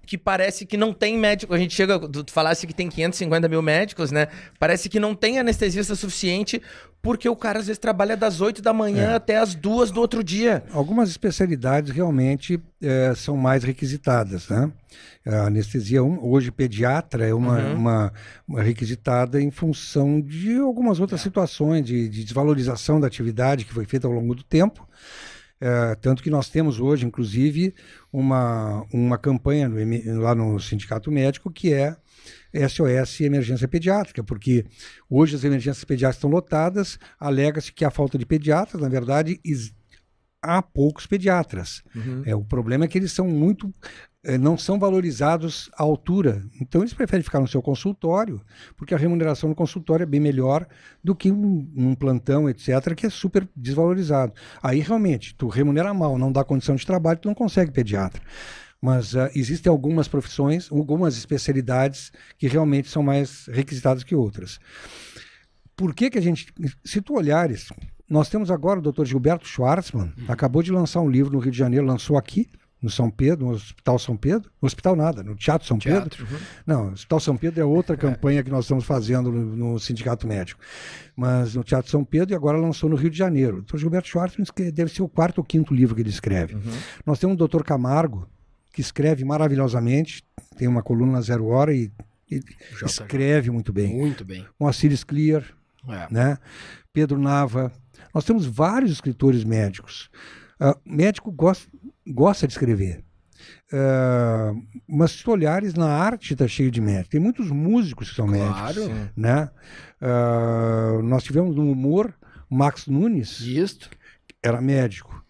Que parece que não tem médico. A gente chega, tu falasse que tem 550 mil médicos, né? Parece que não tem anestesista suficiente, porque o cara às vezes trabalha das 8 da manhã até as 2 do outro dia. Algumas especialidades realmente são mais requisitadas, né? A anestesia, hoje pediatra é uma requisitada em função de algumas outras situações de desvalorização da atividade que foi feita ao longo do tempo. Tanto que nós temos hoje, inclusive, uma campanha lá no Sindicato Médico que é SOS Emergência Pediátrica, porque hoje as emergências pediátricas estão lotadas, alega-se que há falta de pediatras, na verdade há poucos pediatras. O problema é que eles são não são valorizados à altura. Então eles preferem ficar no seu consultório, porque a remuneração no consultório é bem melhor do que um plantão, etc., que é super desvalorizado. Aí realmente, tu remunera mal, não dá condição de trabalho, tu não consegue pediatra. Mas existem algumas profissões, algumas especialidades que realmente são mais requisitadas que outras. Por que a gente... Se tu olhares, nós temos agora o Dr. Gilberto Schwartzman, acabou de lançar um livro no Rio de Janeiro, lançou aqui, no São Pedro, no Hospital São Pedro. No Hospital nada, no Teatro São Pedro. Não, o Hospital São Pedro é outra campanha que nós estamos fazendo no Sindicato Médico. Mas no Teatro São Pedro e agora lançou no Rio de Janeiro. O Dr. Gilberto Schwartzman deve ser o 4º ou 5º livro que ele escreve. Nós temos o Dr. Camargo, que escreve maravilhosamente, tem uma coluna na Zero Hora e escreve muito bem. Muito bem. Moacir Scliar, né? Pedro Nava. Nós temos vários escritores médicos. Médico gosta de escrever. Mas se tu olhares, na arte está cheio de médicos. Tem muitos músicos que são médicos. Né? Nós tivemos no humor Max Nunes, era médico.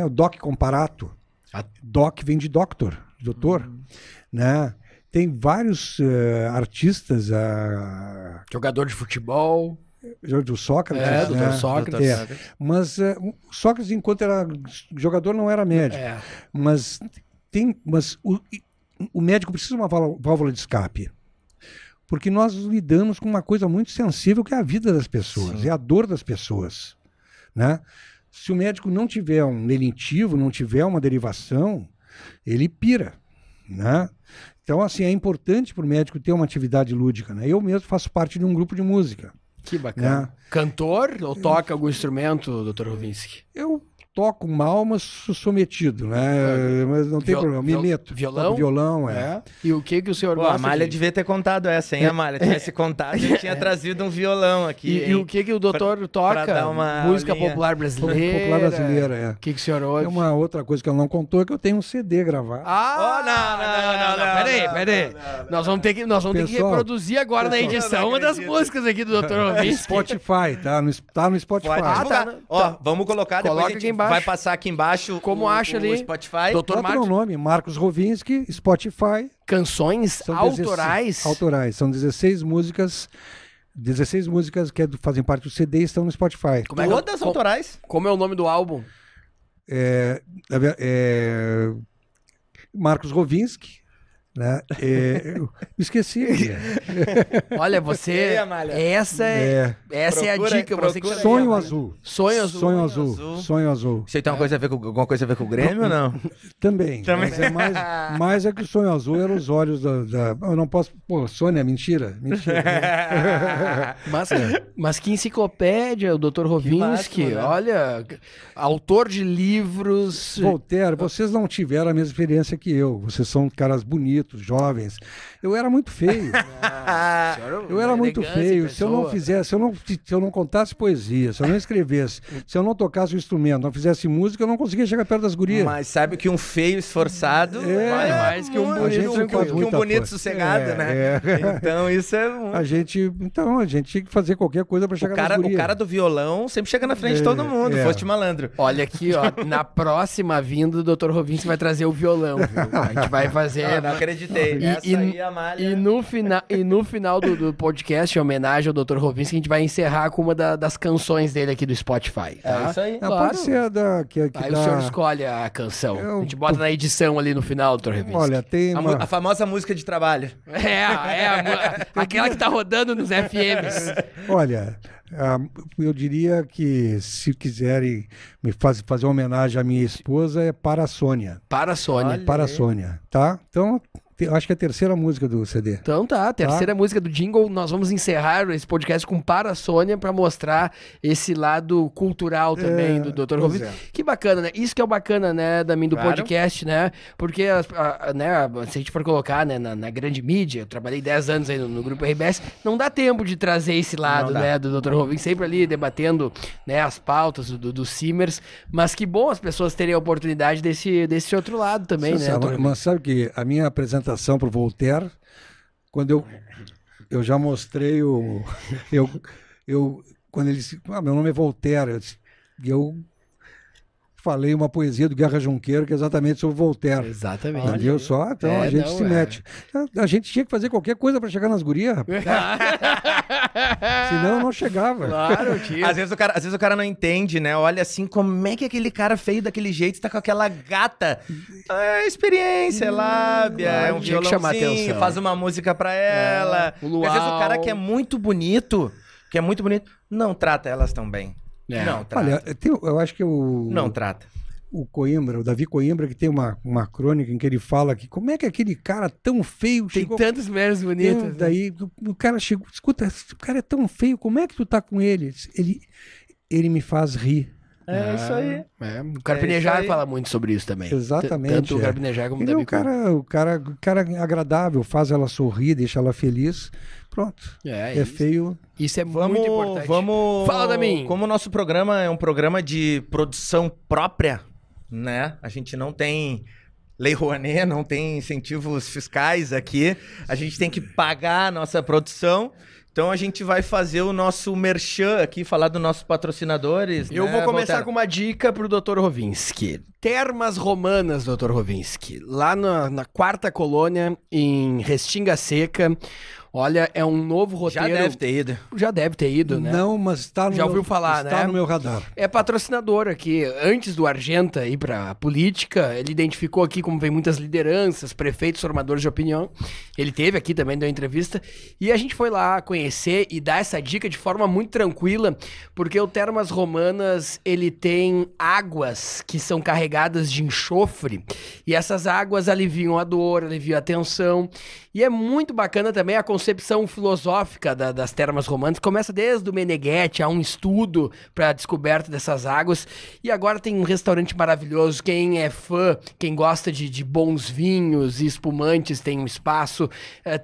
O Doc Comparato. Doc vem de doctor, doutor. Né? Tem vários artistas. Jogador de futebol. Do Sócrates. Doutor Sócrates. Mas Sócrates, enquanto era jogador, não era médico. Mas o médico precisa de uma válvula de escape. Porque nós lidamos com uma coisa muito sensível, que é a vida das pessoas, é a dor das pessoas. Né? Se o médico não tiver um lenitivo, não tiver uma derivação, ele pira. Né? Então, assim, é importante para o médico ter uma atividade lúdica, né? Eu mesmo faço parte de um grupo de música. Que bacana. Né? Cantor ou toca algum instrumento, Dr. Rovinski? Eu toco mal, mas sou metido, né? Mas não tem problema, me meto. Violão? Toco violão, E o que o senhor Pô, gosta a Amália devia ter contado essa, hein, Amália? Tivesse contado, eu tinha trazido um violão aqui. E o que o doutor toca? dar uma Música aulinha. popular brasileira. Popular brasileira, é. O que o senhor ouve? É uma outra coisa que ela não contou, é que eu tenho um CD gravado. Peraí. Nós vamos ter que Pessoal, reproduzir agora na edição uma das músicas aqui do Dr. Rovinski. Spotify, tá? Tá no Spotify. Pode divulgar. Ó, vamos colocar, depois Coloca a gente aqui embaixo. vai passar aqui embaixo Como acha ali? o Spotify. Doutor Bota meu nome, Marcos Rovinski, Spotify. Canções São autorais? 16 autorais. São 16 músicas. 16 músicas que fazem parte do CD e estão no Spotify. Como é que- Todas autorais. Como é o nome do álbum? Marcos Rovinski, né? Eu me esqueci. Olha, você. Ei, Amália. Essa é a Procura- dica. Você que procura- Sonho Azul. Sonho Azul. Sonho Azul. Sonho Azul. Você tem alguma coisa a ver com o Grêmio ou não? Também. Mas é mais é que o Sonho Azul eram os olhos da... Eu não posso... Pô, Sônia, mentira. Mas que enciclopédia, o Dr. Rovinski. máximo, né? Olha, autor de livros. Voltaire, vocês não tiveram a mesma experiência que eu. Vocês são caras bonitos, jovens. Eu era muito feio. Eu era muito feio. Se eu não fizesse, se eu não contasse poesia, se eu não escrevesse, se eu não tocasse o instrumento, não fizesse música, eu não conseguia chegar perto das gurias. Mas sabe que um feio esforçado Vale mais que um a gente bonito faz que um muita bonito coisa. sossegado, né? Então isso é um... A gente tinha que fazer qualquer coisa para chegar nas O gurias. cara do violão sempre chega na frente de todo mundo, foste malandro. Olha aqui, ó. Na próxima vinda, o Dr. Rovinski vai trazer o violão, viu? A gente vai fazer. Não acreditei. E- Essa aí, Amália... E no final do podcast, em homenagem ao Dr. Rovinski, a gente vai encerrar com uma das canções dele aqui do Spotify. Tá? É isso aí. Ah, Claro. pode ser a da... Que Aí o senhor escolhe a canção. Eu- A gente bota na edição ali no final, Dr. Rovinski. Olha, tem uma... A famosa música de trabalho. Aquela que tá rodando nos FMs. Olha, eu diria que se quiserem me fazer uma homenagem à minha esposa, é Para a Sônia. Para a Sônia. Para a Sônia, tá? Então, eu acho que é a terceira música do CD. Então tá, a terceira música do jingle, nós vamos encerrar esse podcast com Para a Sônia pra mostrar esse lado cultural também do Dr. pois Rovinski. é. Que bacana, né? Isso que é o bacana, né, do Claro. podcast, né? Porque, né, se a gente for colocar, né, na grande mídia, eu trabalhei 10 anos aí no Grupo RBS, não dá tempo de trazer esse lado, Não dá. né, do Dr. Rovinski, sempre ali debatendo, né, as pautas dos Simers, mas que bom as pessoas terem a oportunidade desse outro lado também, né? Mas sabe que a minha apresentação pro Voltaire, quando eu já mostrei quando ele disse, meu nome é Voltaire, eu falei uma poesia do Guerra Junqueiro que é exatamente sobre Voltaire. Exatamente. Entendeu só? Então a gente se mete. A gente tinha que fazer qualquer coisa para chegar nas gurias, rapaz. Senão eu não chegava. Claro, tio. Às vezes o cara não entende, né? Olha assim, como é que aquele cara feio daquele jeito está com aquela gata? É experiência, é lábia, é um tinha que chamar violãozinho, atenção. faz uma música pra ela. o Porque às vezes o cara luau. que é muito bonito, não trata elas tão bem. É. Não trata. Olha, eu acho que Não trata. o Coimbra, o Davi Coimbra, que tem uma crônica em que ele fala que como é que aquele cara tão feio Tem chegou... tantas mulheres bonitas. né? Daí o cara chegou, escuta, esse cara é tão feio, como é que tu tá com ele? Ele me faz rir. É isso aí. É, o Carpinejar isso aí. fala muito sobre isso também. Exatamente, Tanto o é. Carpinejar como o Ele é Davi o cara agradável, faz ela sorrir, deixa ela feliz. Pronto. É, É feio. isso é muito importante. Vamos. Fala da mim. Como o nosso programa é um programa de produção própria, né? A gente não tem Lei Rouanet, não tem incentivos fiscais aqui. A gente tem que pagar a nossa produção. Então a gente vai fazer o nosso merchan aqui, falar dos nossos patrocinadores. Eu né, vou começar Voltaire? com uma dica pro Dr. Rovinski. Termas Romanas, Dr. Rovinski. Lá na quarta colônia, em Restinga Seca, Olha, é um novo roteiro. Já deve ter ido. Já deve ter ido, né? Não, mas está no Já ouviu falar, está né? no meu radar. É patrocinador aqui. Antes do Argenta ir pra política, ele identificou aqui como vem muitas lideranças, prefeitos, formadores de opinião. Ele teve aqui também, deu entrevista. E a gente foi lá conhecer e dar essa dica de forma muito tranquila, porque o Termas Romanas, ele tem águas que são carregadas de enxofre. E essas águas aliviam a dor, aliviam a tensão. E é muito bacana também a concepção filosófica das termas romanas. Começa desde o Meneghetti, há um estudo para a descoberta dessas águas. E agora tem um restaurante maravilhoso. Quem é fã, quem gosta de bons vinhos e espumantes, tem um espaço.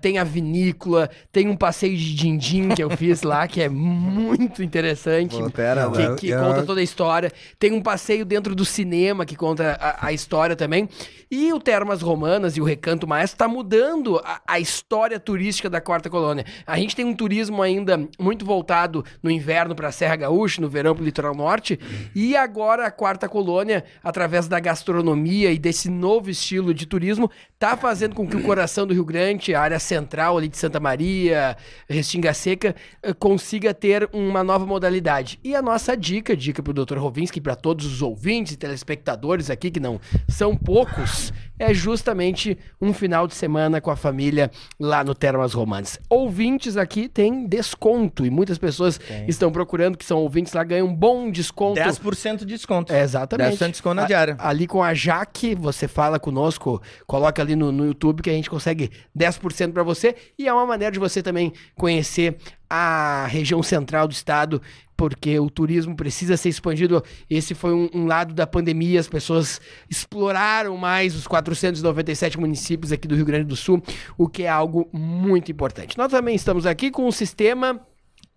Tem a vinícola, tem um passeio de din-din que eu fiz lá, que é muito interessante. Pô, pera, que conta toda a história. Tem um passeio dentro do cinema que conta a história também. E o Termas Romanas e o Recanto Maestro está mudando a história turística da Quarta Colônia. A gente tem um turismo ainda muito voltado no inverno para a Serra Gaúcha, no verão para o Litoral Norte, e agora a Quarta Colônia, através da gastronomia e desse novo estilo de turismo, está fazendo com que o coração do Rio Grande, a área central ali de Santa Maria, Restinga Seca, consiga ter uma nova modalidade. E a nossa dica para o Dr. Rovinski, para todos os ouvintes e telespectadores aqui, que não são poucos, é justamente um final de semana com a família lá no Termas Romanas. Ouvintes aqui têm desconto e muitas pessoas estão procurando, que são ouvintes lá, ganham um bom desconto. 10% de desconto. Exatamente. 10% de desconto na diária. Ali com a Jaque, você fala conosco, coloca ali no YouTube que a gente consegue 10% para você, e é uma maneira de você também conhecer a região central do estado, porque o turismo precisa ser expandido. Esse foi um lado da pandemia, as pessoas exploraram mais os 497 municípios aqui do Rio Grande do Sul, o que é algo muito importante. Nós também estamos aqui com o sistema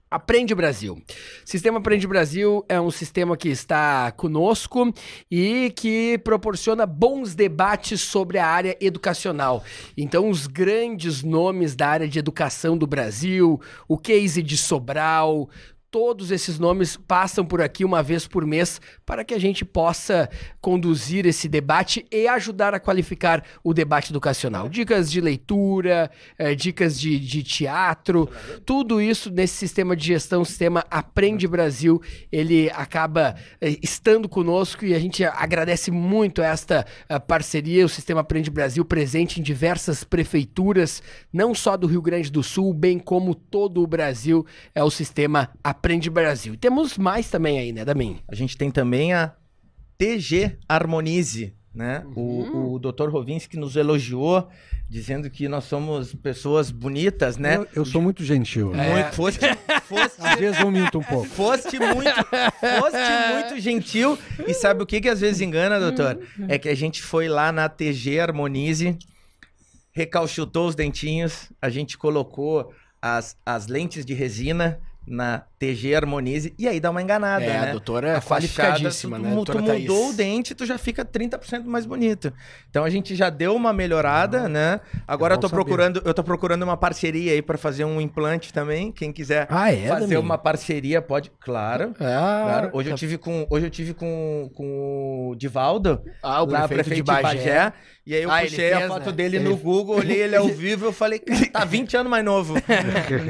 Aprende Brasil. Sistema Aprende Brasil é um sistema que está conosco e que proporciona bons debates sobre a área educacional. Então, os grandes nomes da área de educação do Brasil, o case de Sobral, todos esses nomes passam por aqui uma vez por mês para que a gente possa conduzir esse debate e ajudar a qualificar o debate educacional. Dicas de leitura, dicas de teatro, tudo isso nesse sistema de gestão, sistema Aprende Brasil, ele acaba estando conosco e a gente agradece muito esta parceria, o sistema Aprende Brasil presente em diversas prefeituras, não só do Rio Grande do Sul, bem como todo o Brasil, é o sistema Aprende Brasil. E temos mais também aí, né, Damin? A gente tem também a TG Harmonize, né? O Dr. Rovinski nos elogiou, dizendo que nós somos pessoas bonitas, né? Eu sou muito gentil. Foste, às vezes eu minto um pouco. Foste muito gentil. E sabe o que às vezes engana, doutor? É que a gente foi lá na TG Harmonize, recalchutou os dentinhos, a gente colocou as lentes de resina na TG Harmonize, e aí dá uma enganada, né? A doutora é qualificadíssima, né? Tu mudou o dente, tu já fica 30% mais bonito. Então a gente já deu uma melhorada, né? Agora eu tô procurando uma parceria aí pra fazer um implante também. Quem quiser fazer uma parceria, pode. Claro. Claro. Hoje eu tive com o Divaldo, o prefeito de Bagé. E aí eu puxei a foto dele no Google, olhei ele ao vivo e eu falei, tá 20 anos mais novo.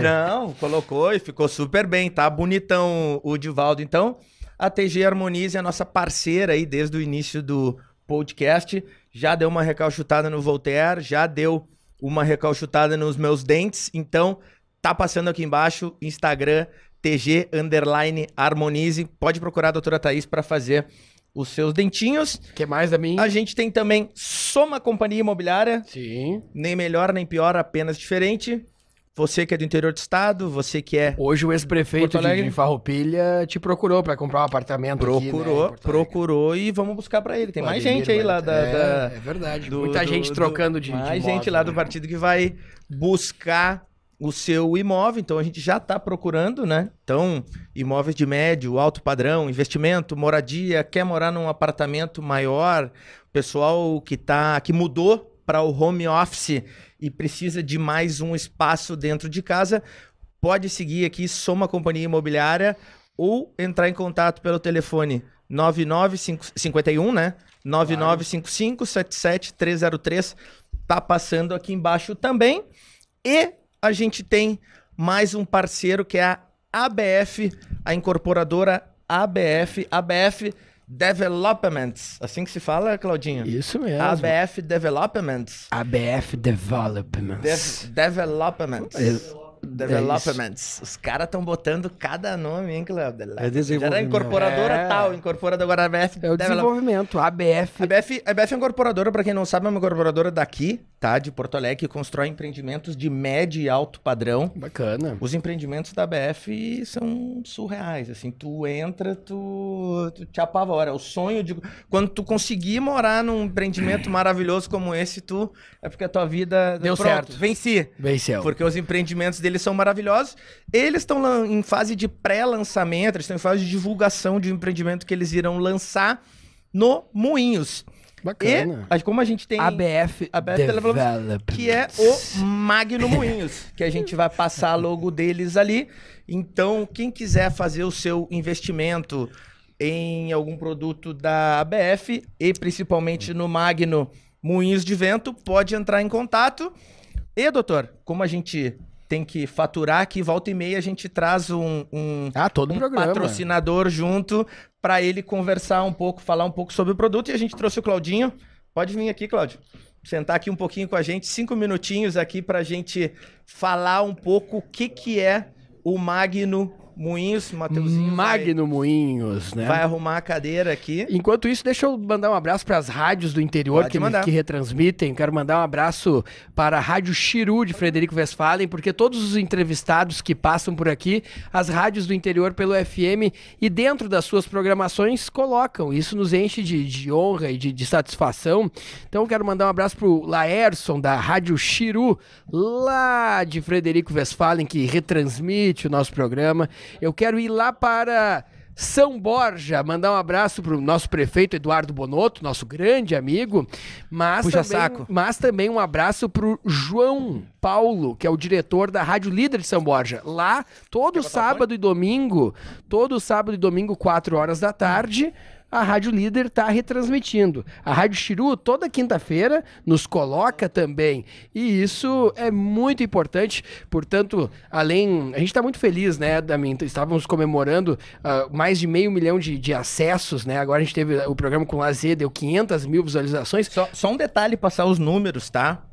Não, colocou e ficou super bem, tá bonitão o Divaldo. Então, a TG Harmonize é a nossa parceira aí desde o início do podcast. Já deu uma recalchutada no Voltaire, já deu uma recalchutada nos meus dentes. Então, tá passando aqui embaixo, Instagram, TG_Harmonize. Pode procurar a doutora Thaís para fazer os seus dentinhos. O que mais da minha? A gente tem também Soma Companhia Imobiliária. Sim. Nem melhor, nem pior, apenas diferente. Você que é do interior do estado, você que é... Hoje o ex-prefeito de Farroupilha te procurou para comprar um apartamento aqui, né? Procurou e vamos buscar para ele. Tem mais gente aí lá da... É verdade. Muita gente trocando de mais gente lá do partido que vai buscar o seu imóvel, então a gente já está procurando, né? Então, imóveis de médio, alto padrão, investimento, moradia, quer morar num apartamento maior, pessoal que mudou para o home office e precisa de mais um espaço dentro de casa, pode seguir aqui Soma Companhia Imobiliária ou entrar em contato pelo telefone 9951, né? 9955-77303, tá passando aqui embaixo também. E a gente tem mais um parceiro que é a ABF, a incorporadora ABF Developments. Assim que se fala, Claudinho? Isso mesmo. ABF Developments. ABF Developments. Developments. Os caras estão botando cada nome, hein, Cláudio? É desenvolvimento. Já era incorporadora tal, incorporadora agora ABF. É o desenvolvimento, ABF. A ABF é incorporadora, para quem não sabe, é uma incorporadora daqui, tá? De Porto Alegre, que constrói empreendimentos de médio e alto padrão. Bacana. Os empreendimentos da ABF são surreais, assim, tu entra, tu te apavora. É o sonho de... Quando tu conseguir morar num empreendimento maravilhoso como esse, é porque a tua vida... Deu certo. Venci. Venceu. Porque os empreendimentos deles são maravilhosos. Eles estão em fase de pré-lançamento, eles estão em fase de divulgação de um empreendimento que eles irão lançar no Moinhos. Bacana. E, como a gente tem... ABF Development. Que é o Magno Moinhos, que a gente vai passar a logo deles ali. Então, quem quiser fazer o seu investimento em algum produto da ABF, e principalmente no Magno Moinhos de Vento, pode entrar em contato. E, doutor, como a gente tem que faturar aqui, volta e meia a gente traz um patrocinador junto para ele conversar um pouco, falar um pouco sobre o produto. E a gente trouxe o Claudinho. Pode vir aqui, Cláudio. Sentar aqui um pouquinho com a gente, 5 minutinhos aqui para a gente falar um pouco o que é o Magno Moinhos. Mateuzinho Magno Moinhos, né? Vai arrumar a cadeira aqui. Enquanto isso, deixa eu mandar um abraço para as rádios do interior que retransmitem. Quero mandar um abraço para a Rádio Chiru de Frederico Westphalen, porque todos os entrevistados que passam por aqui, as rádios do interior pelo FM e dentro das suas programações colocam. Isso nos enche de honra e de satisfação. Então, quero mandar um abraço para o Laerson, da Rádio Chiru, lá de Frederico Westphalen, que retransmite o nosso programa. Eu quero ir lá para São Borja, mandar um abraço para o nosso prefeito Eduardo Bonotto, nosso grande amigo, mas também um abraço para o João Paulo, que é o diretor da Rádio Líder de São Borja. Lá, todo sábado e domingo, 4 horas da tarde, a Rádio Líder está retransmitindo. A Rádio Chiru, toda quinta-feira, nos coloca também. E isso é muito importante. Portanto, a gente está muito feliz, né, Damin? Estávamos comemorando mais de 500 mil de acessos, né? Agora a gente teve o programa com o Lazer, deu 500 mil visualizações. Só um detalhe, passar os números, tá?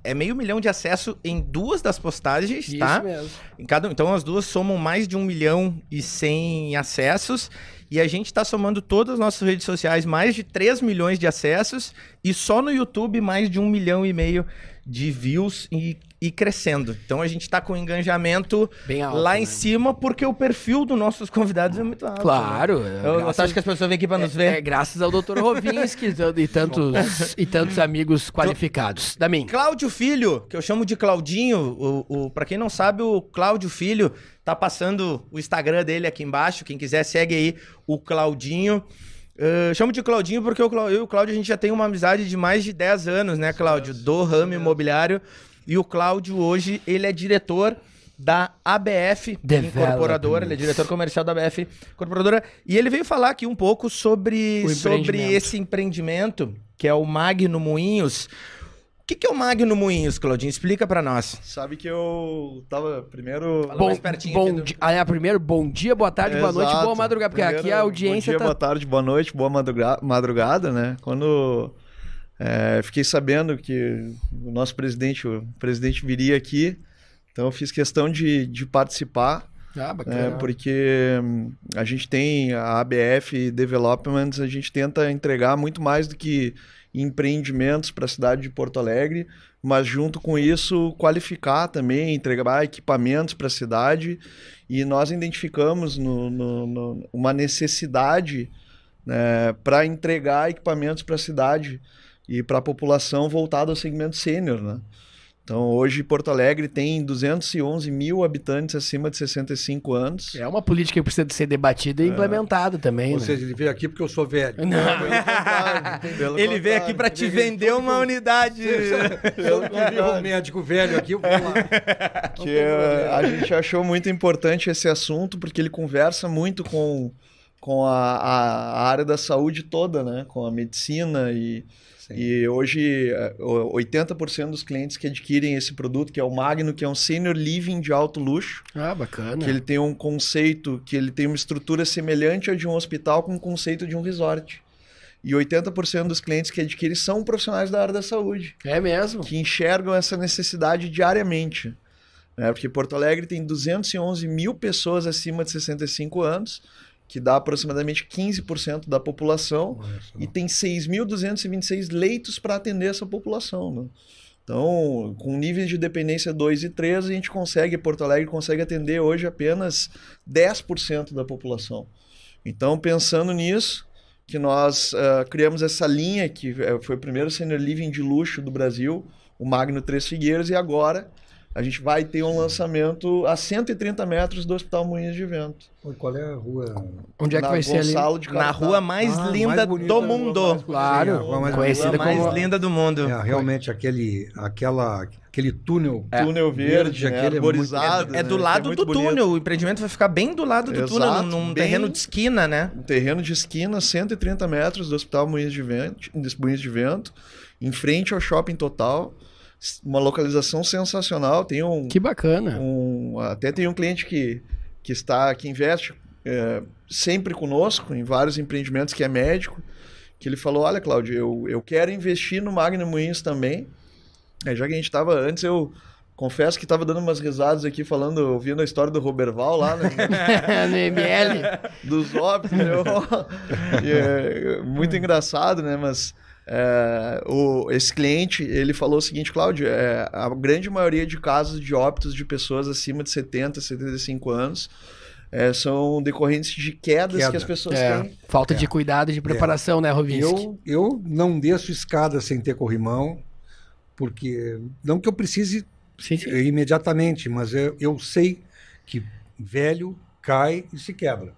É 500 mil de acesso em 2 das postagens, tá? Isso mesmo. Então as 2 somam mais de 1.100.000 acessos. E a gente está somando todas as nossas redes sociais mais de 3 milhões de acessos e só no YouTube mais de 1,5 milhão de views e crescendo. Então a gente está com um engajamento bem alto, lá em cima, porque o perfil dos nossos convidados é muito alto. Claro. Né? Eu acho que as pessoas vêm aqui para nos ver. Graças ao Dr. Rovinski e tantos amigos qualificados. Damin. Cláudio Filho, que eu chamo de Claudinho, para quem não sabe, o Cláudio Filho tá passando o Instagram dele aqui embaixo. Quem quiser, segue aí o Claudinho. Chamo de Claudinho porque eu e o Cláudio a gente já tem uma amizade de mais de 10 anos, né, Cláudio? Do ramo imobiliário. E o Cláudio hoje, ele é diretor da ABF Incorporadora, ele é diretor comercial da ABF Incorporadora. E ele veio falar aqui um pouco sobre esse empreendimento, que é o Magno Moinhos. O que é o Magno Moinhos, Claudinho? Explica pra nós. Sabe que eu tava primeiro... Primeiro, bom dia, boa tarde, boa noite, boa madrugada. Porque aqui a audiência bom dia, boa tarde, boa noite, boa madrugada, né? Quando fiquei sabendo que o nosso presidente viria aqui, então eu fiz questão de participar. Bacana. Porque a gente tem a ABF Developments, a gente tenta entregar muito mais do que empreendimentos para a cidade de Porto Alegre, mas junto com isso qualificar também, entregar equipamentos para a cidade, e nós identificamos uma necessidade, né, para entregar equipamentos para a cidade e para a população voltada ao segmento sênior, né? Então, hoje, Porto Alegre tem 211 mil habitantes acima de 65 anos. É uma política que precisa de ser debatida e implementada também. Ou seja, ele veio aqui porque eu sou velho. Não. Ele veio aqui para te vender uma unidade. Eu vi um médico velho aqui, eu vou lá. A gente achou muito importante esse assunto, porque ele conversa muito com a área da saúde toda, né? Com a medicina e Sim. E hoje, 80% dos clientes que adquirem esse produto, que é o Magno, que é um Senior Living de alto luxo. Ah, bacana. Que ele tem um conceito, que ele tem uma estrutura semelhante ao de um hospital com o conceito de um resort. E 80% dos clientes que adquirem são profissionais da área da saúde. É mesmo? Que enxergam essa necessidade diariamente. Né? Porque Porto Alegre tem 211 mil pessoas acima de 65 anos, que dá aproximadamente 15% da população, e tem 6.226 leitos para atender essa população. Né? Então, com níveis de dependência 2 e 3, a gente consegue, Porto Alegre consegue atender hoje apenas 10% da população. Então, pensando nisso, que nós criamos essa linha, que foi o primeiro Senior Living de luxo do Brasil, o Magno Três Figueiras, e agora a gente vai ter um lançamento a 130 metros do Hospital Moinhos de Vento. Qual é a rua? Onde é que vai ser ali? Na rua mais linda bonita do mundo. Claro, conhecida A mais como... linda do mundo. Realmente aquele túnel. Túnel verde, aquele arborizado. É do né? lado muito do bonito. túnel. O empreendimento vai ficar bem do lado do túnel, Exato, num bem- terreno de esquina, né? Um terreno de esquina, 130 metros do Hospital Moinhos de Vento, em frente ao Shopping Total. Uma localização sensacional. Tem Que bacana. até tem um cliente que investe sempre conosco em vários empreendimentos, que é médico, que ele falou: olha, Cláudio, eu quero investir no Magno Moinhos também. Já que a gente estava antes, eu confesso que estava dando umas risadas aqui, ouvindo a história do Roberval lá, né? No ML. Dos óbitos, né? Muito engraçado, né? Mas esse cliente, ele falou o seguinte: Cláudio, a grande maioria de casos de óbitos de pessoas acima de 70, 75 anos são decorrentes de quedas que as pessoas têm. Falta de cuidado e de preparação, né, Rovinski? Eu não desço escada sem ter corrimão, porque não que eu precise Sim, sim. imediatamente, mas eu sei que velho cai e se quebra.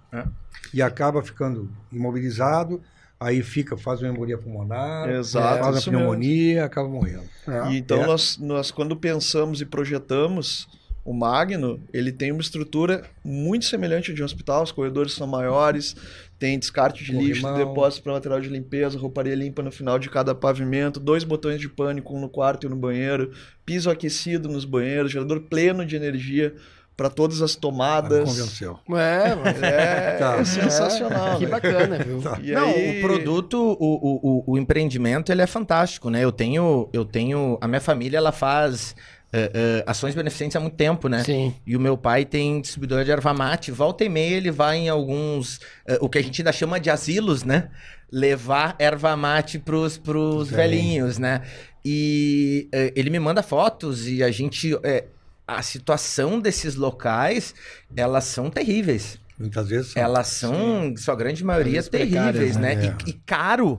E acaba ficando imobilizado, aí faz uma embolia pulmonar, Exato, faz uma isso pneumonia, acaba morrendo. E então nós quando pensamos e projetamos o Magno, ele tem uma estrutura muito semelhante à de um hospital. Os corredores são maiores, tem descarte de lixo, depósito para material de limpeza, rouparia limpa no final de cada pavimento, 2 botões de pânico, um no quarto e um no banheiro, piso aquecido nos banheiros, gerador pleno de energia para todas as tomadas. Convenceu. É sensacional. Que né? bacana, viu? E Não, aí- o produto, o empreendimento, ele é fantástico, né? Eu tenho, a minha família, ela faz ações beneficentes há muito tempo, né? Sim. E o meu pai tem distribuidor de erva mate. Volta e meia ele vai em alguns, o que a gente ainda chama de asilos, né? Levar erva mate pros velhinhos, né? E ele me manda fotos e a gente... a situação desses locais, elas são terríveis. Muitas vezes são. Elas são, sua grande maioria, Às vezes terríveis, precárias, né? E caro.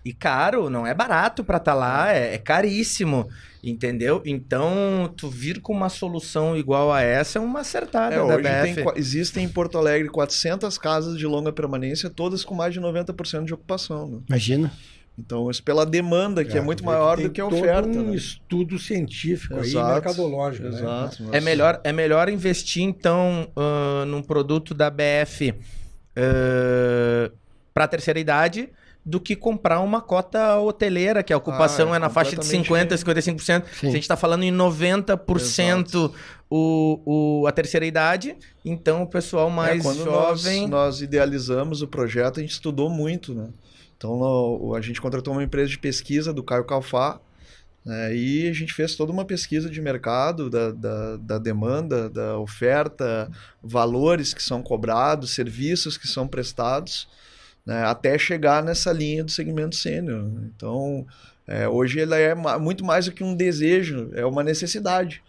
E caro, não é barato pra estar lá, é caríssimo, entendeu? Então, tu vir com uma solução igual a essa é uma acertada da hoje BF. existem em Porto Alegre 400 casas de longa permanência, todas com mais de 90% de ocupação. Né? Imagina. Então, isso pela demanda, que é muito quer dizer maior tem do que a todo oferta. um né? estudo científico aí, Exato, mercadológico. Exato. Né? É melhor investir, então, num produto da BF para terceira idade do que comprar uma cota hoteleira, que a ocupação é na faixa de 50%, 55%. Sim. Se a gente está falando em 90% a terceira idade, então o pessoal mais quando jovem... nós idealizamos o projeto, a gente estudou muito, né? Então, a gente contratou uma empresa de pesquisa do Caio Calfá, né? E a gente fez toda uma pesquisa de mercado, da demanda, da oferta, valores que são cobrados, serviços que são prestados, né? Até chegar nessa linha do segmento sênior. Né? Então, hoje ela é muito mais do que um desejo, é uma necessidade.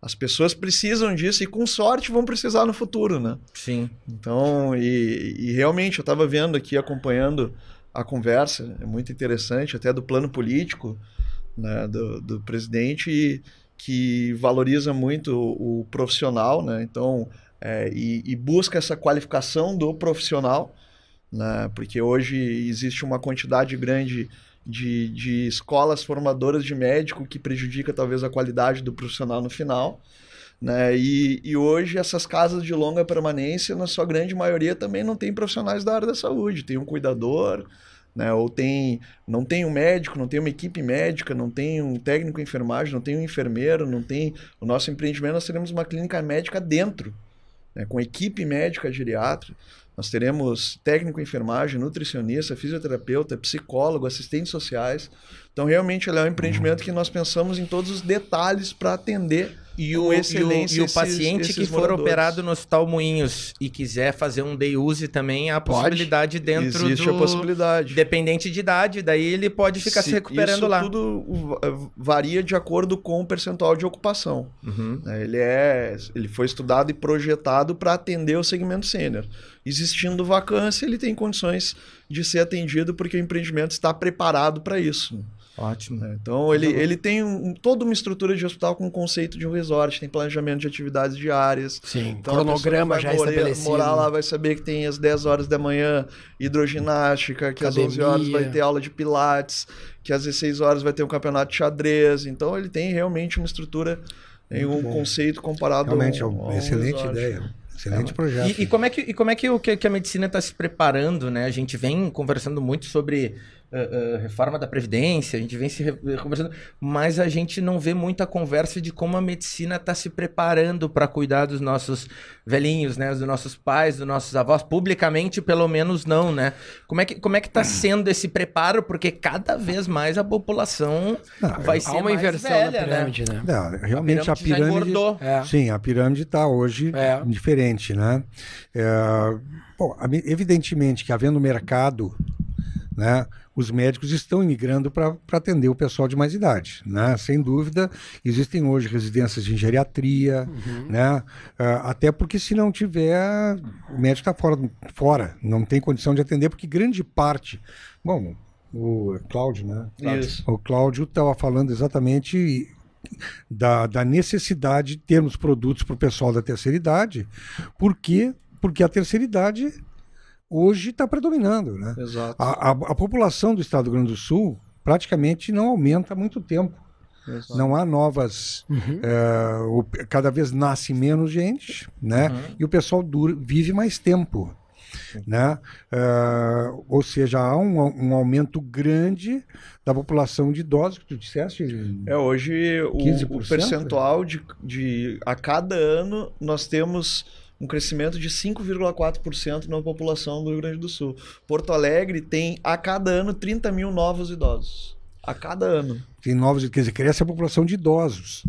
As pessoas precisam disso e, com sorte, vão precisar no futuro, né? Sim. Então, e realmente, eu estava vendo aqui, acompanhando a conversa, é muito interessante, até do plano político, né, do presidente, que valoriza muito o profissional, né? Então, e busca essa qualificação do profissional, né? Porque hoje existe uma quantidade grande de escolas formadoras de médico que prejudica talvez a qualidade do profissional no final, né? E hoje essas casas de longa permanência, na sua grande maioria, também não tem profissionais da área da saúde, tem um cuidador, né? Ou não tem um médico, não tem uma equipe médica, não tem um técnico em enfermagem, não tem um enfermeiro, não tem... O nosso empreendimento, nós teremos uma clínica médica dentro, né? Com equipe médica geriatra. Nós teremos técnico em enfermagem, nutricionista, fisioterapeuta, psicólogo, assistentes sociais. Então, realmente, ele é um empreendimento que nós pensamos em todos os detalhes para atender com excelência e o paciente que for operado no Hospital Moinhos e quiser fazer um day use também, há a possibilidade dentro Existe a possibilidade. Dependente de idade, daí ele pode ficar se recuperando lá. Isso tudo varia de acordo com o percentual de ocupação. Ele foi estudado e projetado para atender o segmento sênior. Existindo vacância, ele tem condições de ser atendido porque o empreendimento está preparado para isso. Ótimo. Então, ele tem toda uma estrutura de hospital com o conceito de um resort, tem planejamento de atividades diárias. Sim, então, cronograma já estabelecido. Morar lá vai saber que tem às 10 horas da manhã hidroginástica, que academia. Às 11 horas vai ter aula de pilates, que às 16 horas vai ter um campeonato de xadrez. Então, ele tem realmente uma estrutura, em um conceito comparado realmente, ao uma excelente ideia. Excelente projeto. E como é que a medicina está se preparando, né? A gente vem conversando muito sobre reforma da Previdência, a gente vem conversando, mas a gente não vê muita conversa de como a medicina está se preparando para cuidar dos nossos velhinhos, né? Dos nossos pais, dos nossos avós, publicamente pelo menos não, né? Como é que está sendo esse preparo? Porque cada vez mais a população vai ser mais velha, há uma inversão na pirâmide, né? Não, realmente a pirâmide já engordou. Sim, a pirâmide está hoje diferente, né? Bom, evidentemente que havendo mercado, né, os médicos estão imigrando para atender o pessoal de mais idade, né? Sem dúvida, existem hoje residências de geriatria, né? Até porque se não tiver, o médico está fora, não tem condição de atender, porque grande parte... Bom, o Cláudio, né? Isso. O Cláudio estava falando exatamente da necessidade de termos produtos para o pessoal da terceira idade, porque a terceira idade... hoje está predominando, né? Exato. A população do estado do Rio Grande do Sul praticamente não aumenta há muito tempo. Exato. Não há novas... cada vez nasce menos gente, né? E o pessoal vive mais tempo, né? Ou seja, há um aumento grande da população de idosos, que tu disseste? Hoje o 15%? percentual de... A cada ano nós temos... um crescimento de 5,4% na população do Rio Grande do Sul. Porto Alegre tem, a cada ano, 30 mil novos idosos. A cada ano. Tem novos, quer dizer, cresce a população de idosos.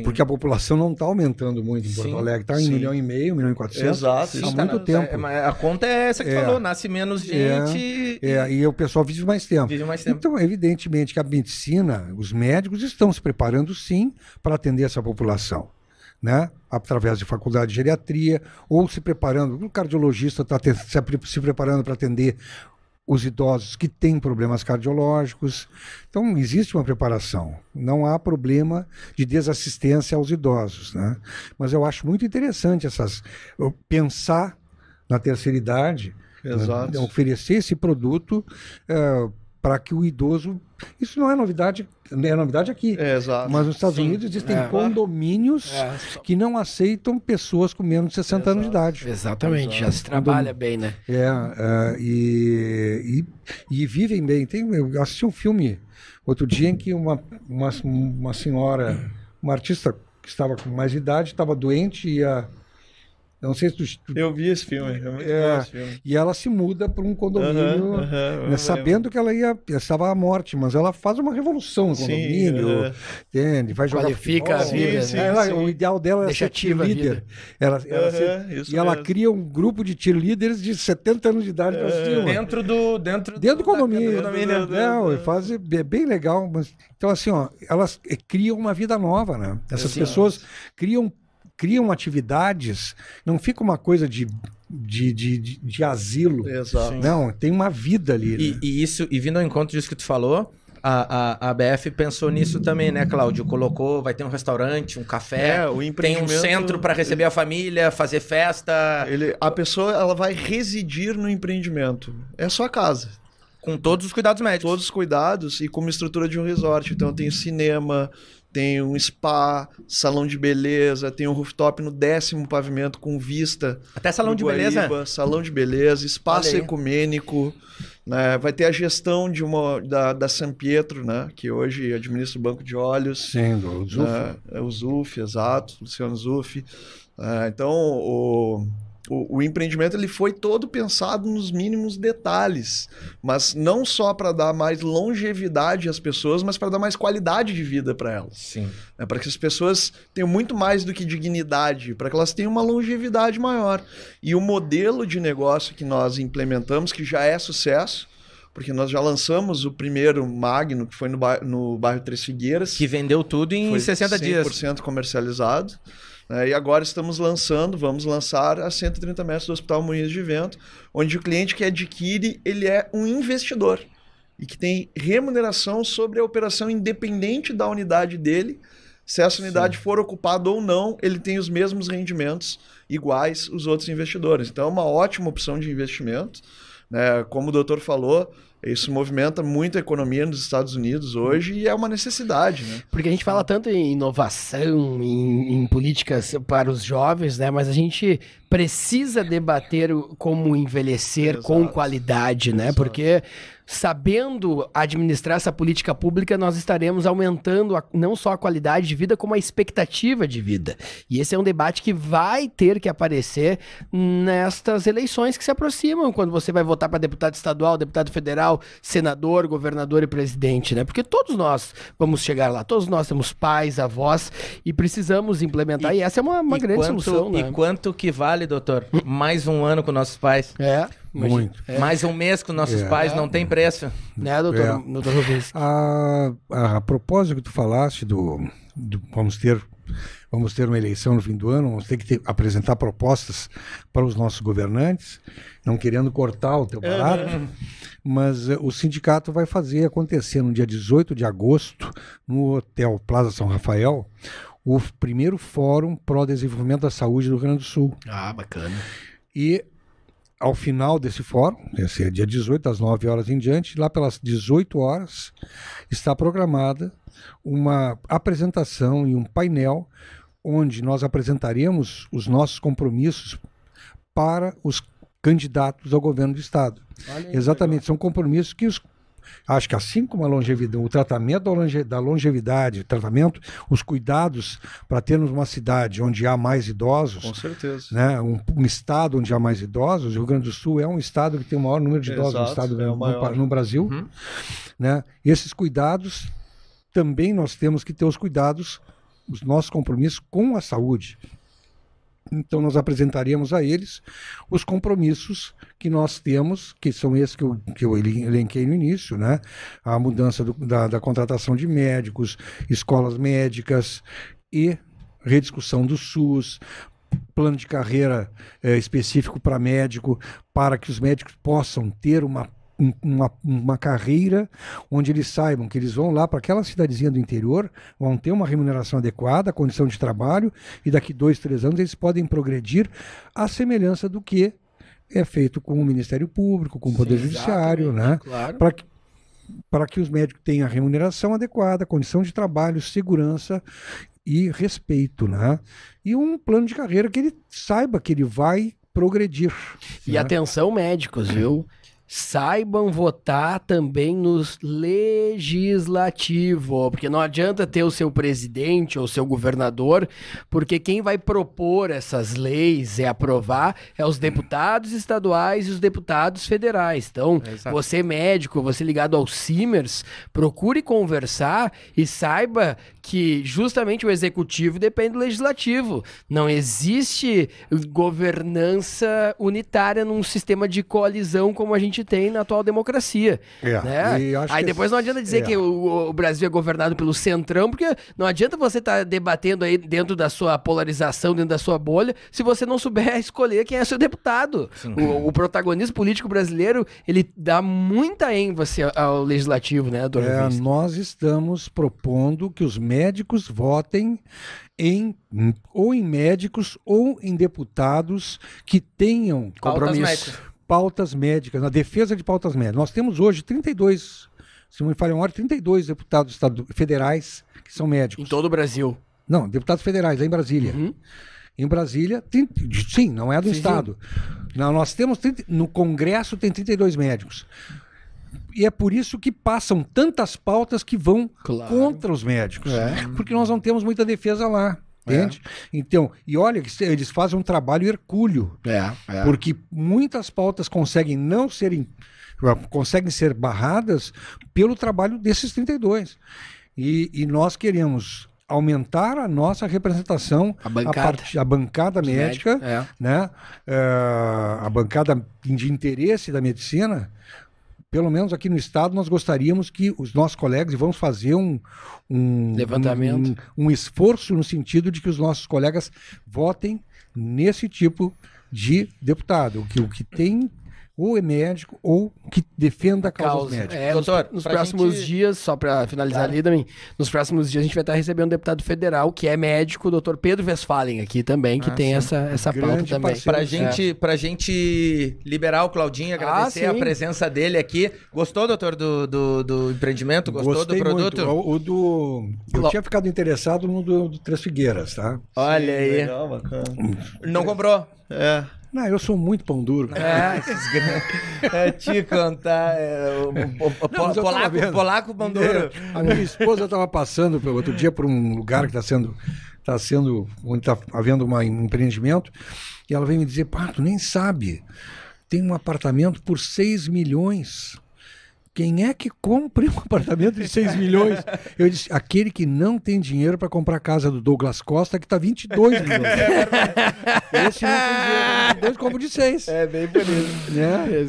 Porque a população não está aumentando muito em Porto Alegre. Está em 1,5 milhão, 1,4 milhão. Exato. Há muito tempo. A conta é essa que falou, nasce menos gente. E o pessoal vive mais tempo. Então, evidentemente que a medicina, os médicos estão se preparando sim para atender essa população, né? Através de faculdade de geriatria, ou se preparando, o cardiologista está se preparando para atender os idosos que têm problemas cardiológicos. Então, existe uma preparação. Não há problema de desassistência aos idosos, né? Mas eu acho muito interessante pensar na terceira idade, né? Oferecer esse produto para que o idoso... Isso não é novidade, é novidade aqui. Mas nos Estados Unidos existem condomínios que não aceitam pessoas com menos de 60 anos de idade. Exatamente, já se trabalha bem, né? E vivem bem. Eu assisti um filme outro dia em que uma senhora, uma artista que estava com mais idade, estava doente e não sei se eu vi esse filme, é muito bom esse filme. E ela se muda para um condomínio, sabendo que ela estava à morte, mas ela faz uma revolução no condomínio, entende? Vai jogar qualifica futebol, a vida. O ideal dela é ser cheerleader. Ela cria um grupo de cheerleaders de 70 anos de idade para assistir. Dentro do condomínio. Faz bem legal. Mas, então, assim, elas criam uma vida nova, né? Essas pessoas criam atividades, não fica uma coisa de asilo. Exato. Não, tem uma vida ali. Né? E vindo ao encontro disso que tu falou, a ABF pensou nisso também, né, Cláudio? Vai ter um restaurante, um café, tem um centro para receber a família, fazer festa. A pessoa ela vai residir no empreendimento. É sua casa. Com todos os cuidados médicos. Todos os cuidados e com uma estrutura de um resort. Então tem cinema, tem um spa, salão de beleza, tem um rooftop no 10º pavimento com vista. Até salão de beleza? Salão de beleza, espaço ecumênico, né? Vai ter a gestão da San Pietro, né? Que hoje administra o Banco de Olhos. Sim, do Zuf. O Zuf, exato, Luciano Zuf. Então, o empreendimento ele foi todo pensado nos mínimos detalhes, mas não só para dar mais longevidade às pessoas, mas para dar mais qualidade de vida para elas. Sim. Para que as pessoas tenham muito mais do que dignidade, para que elas tenham uma longevidade maior. E o modelo de negócio que nós implementamos, que já é sucesso, porque nós já lançamos o primeiro Magno, que foi no bairro Três Figueiras. Que vendeu tudo em 60 dias. 100% comercializado. E agora vamos lançar a 130 metros do Hospital Moinhos de Vento, onde o cliente que adquire, ele é um investidor e que tem remuneração sobre a operação independente da unidade dele. Se essa unidade for ocupada ou não, ele tem os mesmos rendimentos iguais os outros investidores. Então é uma ótima opção de investimento. Como o doutor falou, isso movimenta muito a economia nos Estados Unidos hoje e é uma necessidade, né? Porque a gente fala tanto em inovação, em políticas para os jovens, né? Mas a gente precisa debater como envelhecer com qualidade, né? Porque sabendo administrar essa política pública, nós estaremos aumentando não só a qualidade de vida, como a expectativa de vida. E esse é um debate que vai ter que aparecer nestas eleições que se aproximam, quando você vai votar para deputado estadual, deputado federal, senador, governador e presidente, né? Porque todos nós vamos chegar lá, todos nós temos pais, avós e precisamos implementar, e essa é uma grande solução, né? E quanto que vale, doutor? Mais um ano com nossos pais. Muito. Mais um mês com nossos pais não tem preço. Né, doutor? Doutor Rubens? A propósito que tu falaste vamos ter uma eleição no fim do ano, vamos ter que apresentar propostas para os nossos governantes, não querendo cortar o teu barato, mas o sindicato vai fazer acontecer no dia 18 de agosto, no Hotel Plaza São Rafael, o primeiro Fórum Pró-Desenvolvimento da Saúde do Rio Grande do Sul. Bacana. E ao final desse fórum, esse é dia 18, das 9 horas em diante, lá pelas 18 horas, está programada uma apresentação e um painel onde nós apresentaremos os nossos compromissos para os candidatos ao governo do Estado. Exatamente, são compromissos que acho que assim como a longevidade, o tratamento da longevidade, os cuidados para termos uma cidade onde há mais idosos, com certeza, né, um estado onde há mais idosos, o Rio Grande do Sul é um estado que tem o maior número de idosos no estado no Brasil, né? Esses cuidados também nós temos que ter os nossos compromissos com a saúde. Então nós apresentaríamos a eles os compromissos que nós temos, que são esses que eu elenquei no início, né? A mudança da contratação de médicos, escolas médicas e rediscussão do SUS, plano de carreira específico para médico, para que os médicos possam ter uma carreira onde eles saibam que eles vão lá para aquela cidadezinha do interior, vão ter uma remuneração adequada, condição de trabalho, e daqui 2, 3 anos eles podem progredir à semelhança do que é feito com o Ministério Público, com o Poder Judiciário, né? Claro. Para que os médicos tenham a remuneração adequada, condição de trabalho, segurança e respeito, né? E um plano de carreira que ele saiba que ele vai progredir. E né? atenção, médicos, viu? Saibam votar também no legislativo, porque não adianta ter o seu presidente ou o seu governador, porque quem vai propor essas leis e aprovar é os deputados estaduais e os deputados federais. Então, você médico, você ligado aos Simers, procure conversar e saiba que justamente o executivo depende do legislativo. Não existe governança unitária num sistema de coalizão como a gente tem na atual democracia. Né? Aí depois não adianta dizer que o Brasil é governado pelo centrão, porque não adianta você estar debatendo aí dentro da sua polarização, dentro da sua bolha, se você não souber escolher quem é seu deputado. O protagonismo político brasileiro, ele dá muita ênfase ao legislativo, né, doutor? Nós estamos propondo que os médicos votem ou em médicos ou em deputados que tenham compromisso. Pautas médicas, na defesa de pautas médicas. Nós temos hoje 32 se não me falha a memória, 32 deputados federais que são médicos. Em todo o Brasil. Não, deputados federais, lá em Brasília. Em Brasília, sim, não é do Estado. Não, nós temos, no Congresso tem 32 médicos. E é por isso que passam tantas pautas que vão contra os médicos. Porque nós não temos muita defesa lá. Entende? Então, e olha que eles fazem um trabalho hercúleo. Porque muitas pautas conseguem ser barradas pelo trabalho desses 32. E nós queremos aumentar a nossa representação, a bancada médica, né? A bancada de interesse da medicina. Pelo menos aqui no estado, nós gostaríamos que os nossos colegas, e vamos fazer um levantamento, um esforço no sentido de que os nossos colegas votem nesse tipo de deputado, o que tem ou é médico ou que defenda a causa médica. Doutor, nos próximos dias, só para finalizar ali também, nos próximos dias a gente vai estar recebendo um deputado federal que é médico, o doutor Pedro Westphalen aqui também, que tem essa pauta também. Pra gente liberar o Claudinho, agradecer a presença dele aqui. Gostou, doutor, do empreendimento? Gostou do produto? Muito. Eu tinha ficado interessado no do Três Figueiras, tá? Olha aí. Legal, bacana. Não comprou? Não, eu sou muito pão duro. Te contar. Polaco pão duro. A minha esposa estava passando outro dia por um lugar que está sendo onde está havendo um empreendimento, e ela veio me dizer: pá, tu nem sabe, tem um apartamento por 6 milhões. Quem é que compra um apartamento de 6 milhões? Eu disse, aquele que não tem dinheiro para comprar a casa do Douglas Costa, que está 22 milhões. Esse não tem dinheiro, 22 compra de 6. É bem por isso.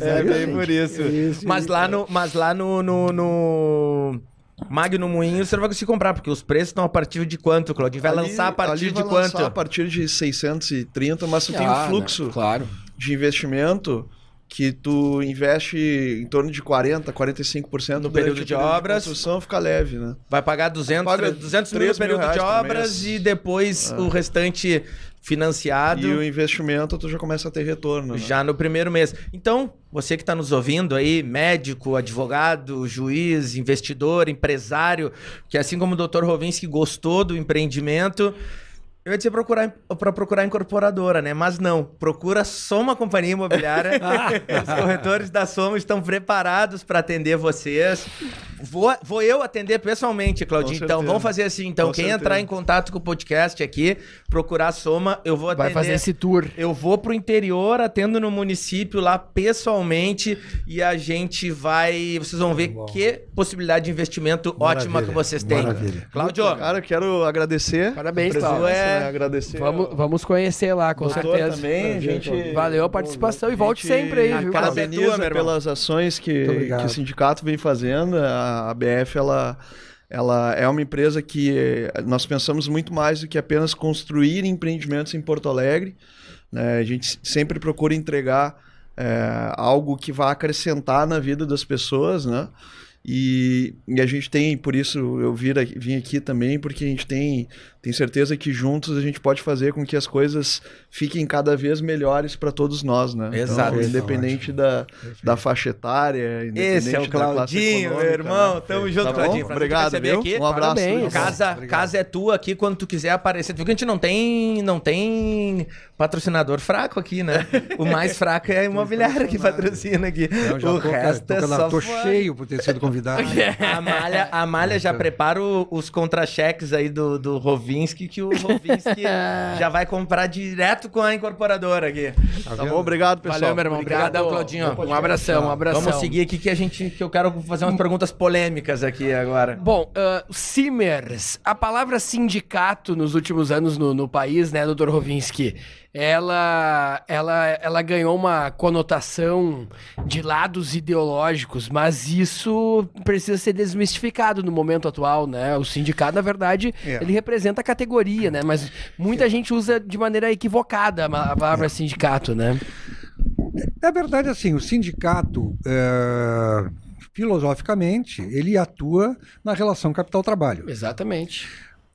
É bem por isso. Mas lá no Magno Moinhos você não vai conseguir comprar, porque os preços estão a partir de quanto, Claudinho? Vai lançar a partir de quanto? A partir de 630, mas tu tem um fluxo de investimento que tu investe em torno de 40%, 45% no período de obras. A construção fica leve, né? Vai pagar 200 mil no período de obras e depois o restante financiado. E o investimento tu já começa a ter retorno. Né? Já no primeiro mês. Então, você que está nos ouvindo aí, médico, advogado, juiz, investidor, empresário, que assim como o Dr. Rovinski gostou do empreendimento... Eu ia dizer para procurar incorporadora, né? Mas não. Procura Soma Companhia Imobiliária. Os corretores da Soma estão preparados para atender vocês. Vou eu atender pessoalmente, Claudinho. Então, vamos fazer assim. Então, quem entrar em contato com o podcast aqui, procurar a Soma, eu vou atender. Vai fazer esse tour. Eu vou pro interior, atendo no município lá pessoalmente e a gente vai... Vocês vão ver que possibilidade de investimento ótima que vocês têm. Cláudio. Cara, eu quero agradecer. Parabéns, Cláudio. Agradecer. Vamos conhecer lá, com certeza. Também, valeu a participação e volte sempre aí, viu? Parabeniza pelas ações que o sindicato vem fazendo. A ABF, ela é uma empresa que nós pensamos muito mais do que apenas construir empreendimentos em Porto Alegre. Né? A gente sempre procura entregar algo que vá acrescentar na vida das pessoas, né? E a gente tem, por isso eu vim aqui também, porque a gente tem certeza que juntos a gente pode fazer com que as coisas fiquem cada vez melhores para todos nós, né? Exato. Então, independente da faixa etária, independente esse é o Claudinho, meu irmão. Né? Tamo junto, Claudinho. Obrigado, viu? Aqui. Um abraço. Casa é tua aqui quando tu quiser aparecer. Tu viu que a gente não tem patrocinador fraco aqui, né? O mais fraco é a imobiliária que patrocina aqui. O resto é só... Tô cheio por ter sido convidado. A Malha já prepara os contra-cheques aí do Rovinski, que o Rovinski já vai comprar direto com a incorporadora aqui. Tá bom, obrigado, pessoal. Valeu, meu irmão. Obrigadão, Claudinho. Um abração. Vamos seguir aqui que eu quero fazer umas perguntas polêmicas aqui agora. Bom, Simers, a palavra sindicato nos últimos anos no país, né, Dr. Rovinski, ela ganhou uma conotação de lados ideológicos, mas isso precisa ser desmistificado no momento atual, né? O sindicato, na verdade, ele representa a categoria, né? Mas muita gente usa de maneira equivocada a palavra sindicato, né? Na verdade, assim, o sindicato, filosoficamente, ele atua na relação capital-trabalho. Exatamente.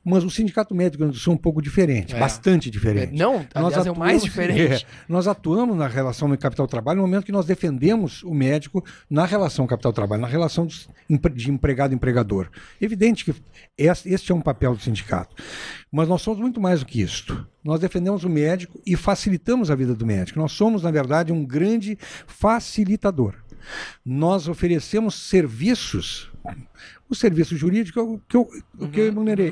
Mas o Sindicato Médico do Rio Grande do Sul é um pouco diferente, bastante diferente. Não, aliás, é o mais diferente. Nós atuamos na relação do capital-trabalho no momento que nós defendemos o médico na relação capital-trabalho, na relação de empregado-empregador. Evidente que este é um papel do sindicato. Mas nós somos muito mais do que isto. Nós defendemos o médico e facilitamos a vida do médico. Nós somos, na verdade, um grande facilitador. Nós oferecemos serviços. O serviço jurídico é o que eu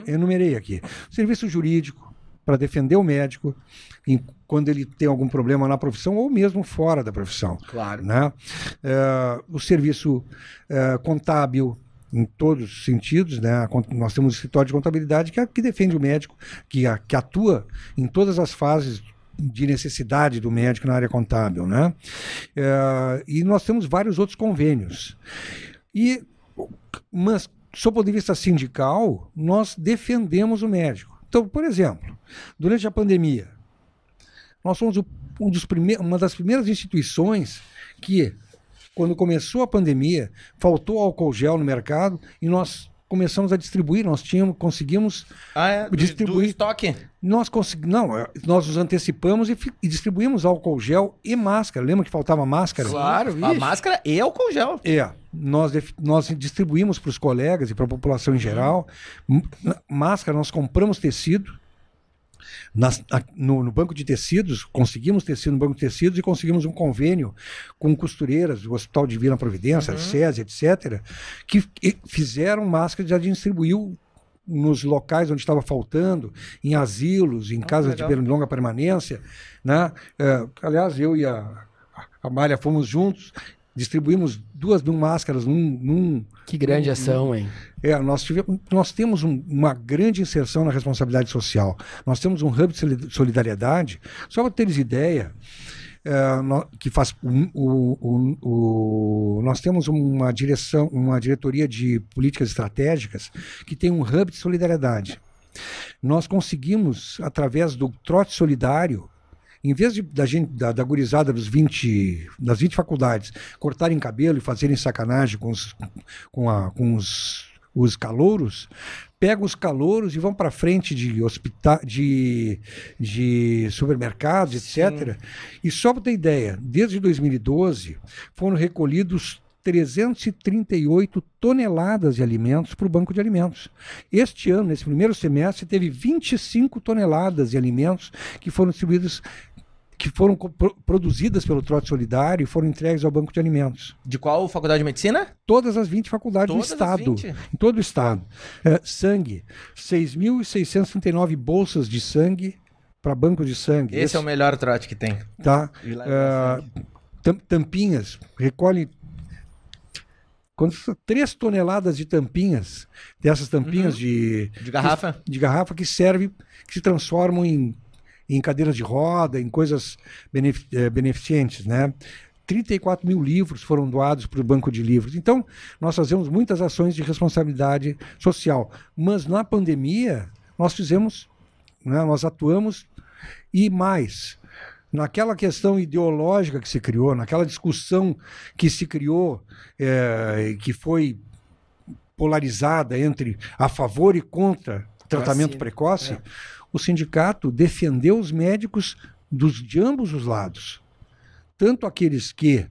enumerei aqui. O serviço jurídico para defender o médico quando ele tem algum problema na profissão ou mesmo fora da profissão. Claro. Né? O serviço contábil, em todos os sentidos, né? Nós temos um escritório de contabilidade que defende o médico, que atua em todas as fases de necessidade do médico na área contábil, né? E nós temos vários outros convênios. Mas, sob o ponto de vista sindical, nós defendemos o médico. Então, por exemplo, durante a pandemia, nós fomos uma das primeiras instituições que, quando começou a pandemia, faltou álcool gel no mercado e nós começamos a distribuir, conseguimos distribuir. Do estoque? Nós nos antecipamos e distribuímos álcool gel e máscara. Lembra que faltava máscara? Claro, a máscara e álcool gel. Nós distribuímos para os colegas e para a população em geral. Máscara, nós compramos tecido no banco de tecidos, conseguimos tecido no banco de tecidos e conseguimos um convênio com costureiras do Hospital de Vila Providência, SESI, etc., que fizeram máscara e já distribuiu nos locais onde estava faltando, em asilos, em casas de longa permanência, né? Aliás, eu e a Malha fomos juntos, distribuímos 2 máscaras Que grande ação, hein? Nós temos uma grande inserção na responsabilidade social. Nós temos um hub de solidariedade. Só para teres ideia, nós temos uma diretoria de políticas estratégicas que tem um hub de solidariedade. Nós conseguimos, através do trote solidário, em vez da gurizada das 20 faculdades cortarem cabelo e fazerem sacanagem com os calouros, pegam os calouros e vão para frente de supermercados, etc. E só para ter ideia, desde 2012 foram recolhidos 338 toneladas de alimentos para o Banco de Alimentos. Este ano, nesse primeiro semestre, teve 25 toneladas de alimentos que foram distribuídos, que foram produzidas pelo Trote Solidário e foram entregues ao Banco de Alimentos. De qual faculdade de medicina? Todas as 20 faculdades do Estado. Em todo o Estado. Sangue. 6.639 bolsas de sangue para banco de sangue. Esse é o melhor trote que tem. Tá. Tampinhas. Recolhe 3 toneladas de tampinhas, dessas tampinhas de garrafa que se transformam em cadeiras de roda, em coisas beneficentes, né? 34 mil livros foram doados para o Banco de Livros. Então, nós fazemos muitas ações de responsabilidade social. Mas na pandemia, nós fizemos, né, nós atuamos e mais. Naquela questão ideológica que se criou, naquela discussão que se criou, que foi polarizada entre a favor e contra tratamento precoce, o sindicato defendeu os médicos de ambos os lados. Tanto aqueles que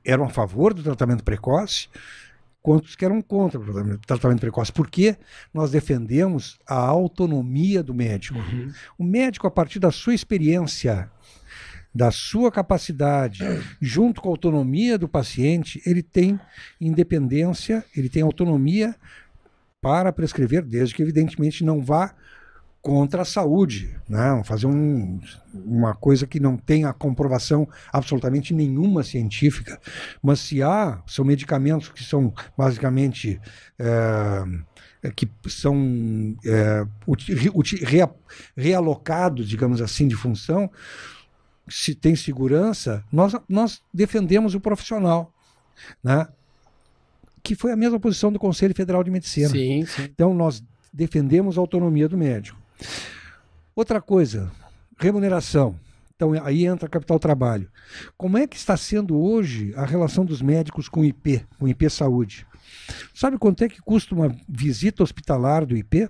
eram a favor do tratamento precoce, quanto os que eram contra o tratamento precoce. Porque nós defendemos a autonomia do médico. O médico, a partir da sua experiência, da sua capacidade, junto com a autonomia do paciente, ele tem independência, ele tem autonomia para prescrever, desde que, evidentemente, não vá contra a saúde, né? Fazer uma coisa que não tenha comprovação absolutamente nenhuma científica. Mas são medicamentos que são basicamente realocados, digamos assim, de função, se tem segurança, nós defendemos o profissional, né? Que foi a mesma posição do Conselho Federal de Medicina. Sim. Então, nós defendemos a autonomia do médico. Outra coisa, remuneração. Então, aí entra capital trabalho. Como é que está sendo hoje a relação dos médicos com o IP Saúde? Sabe quanto é que custa uma visita hospitalar do IP? R$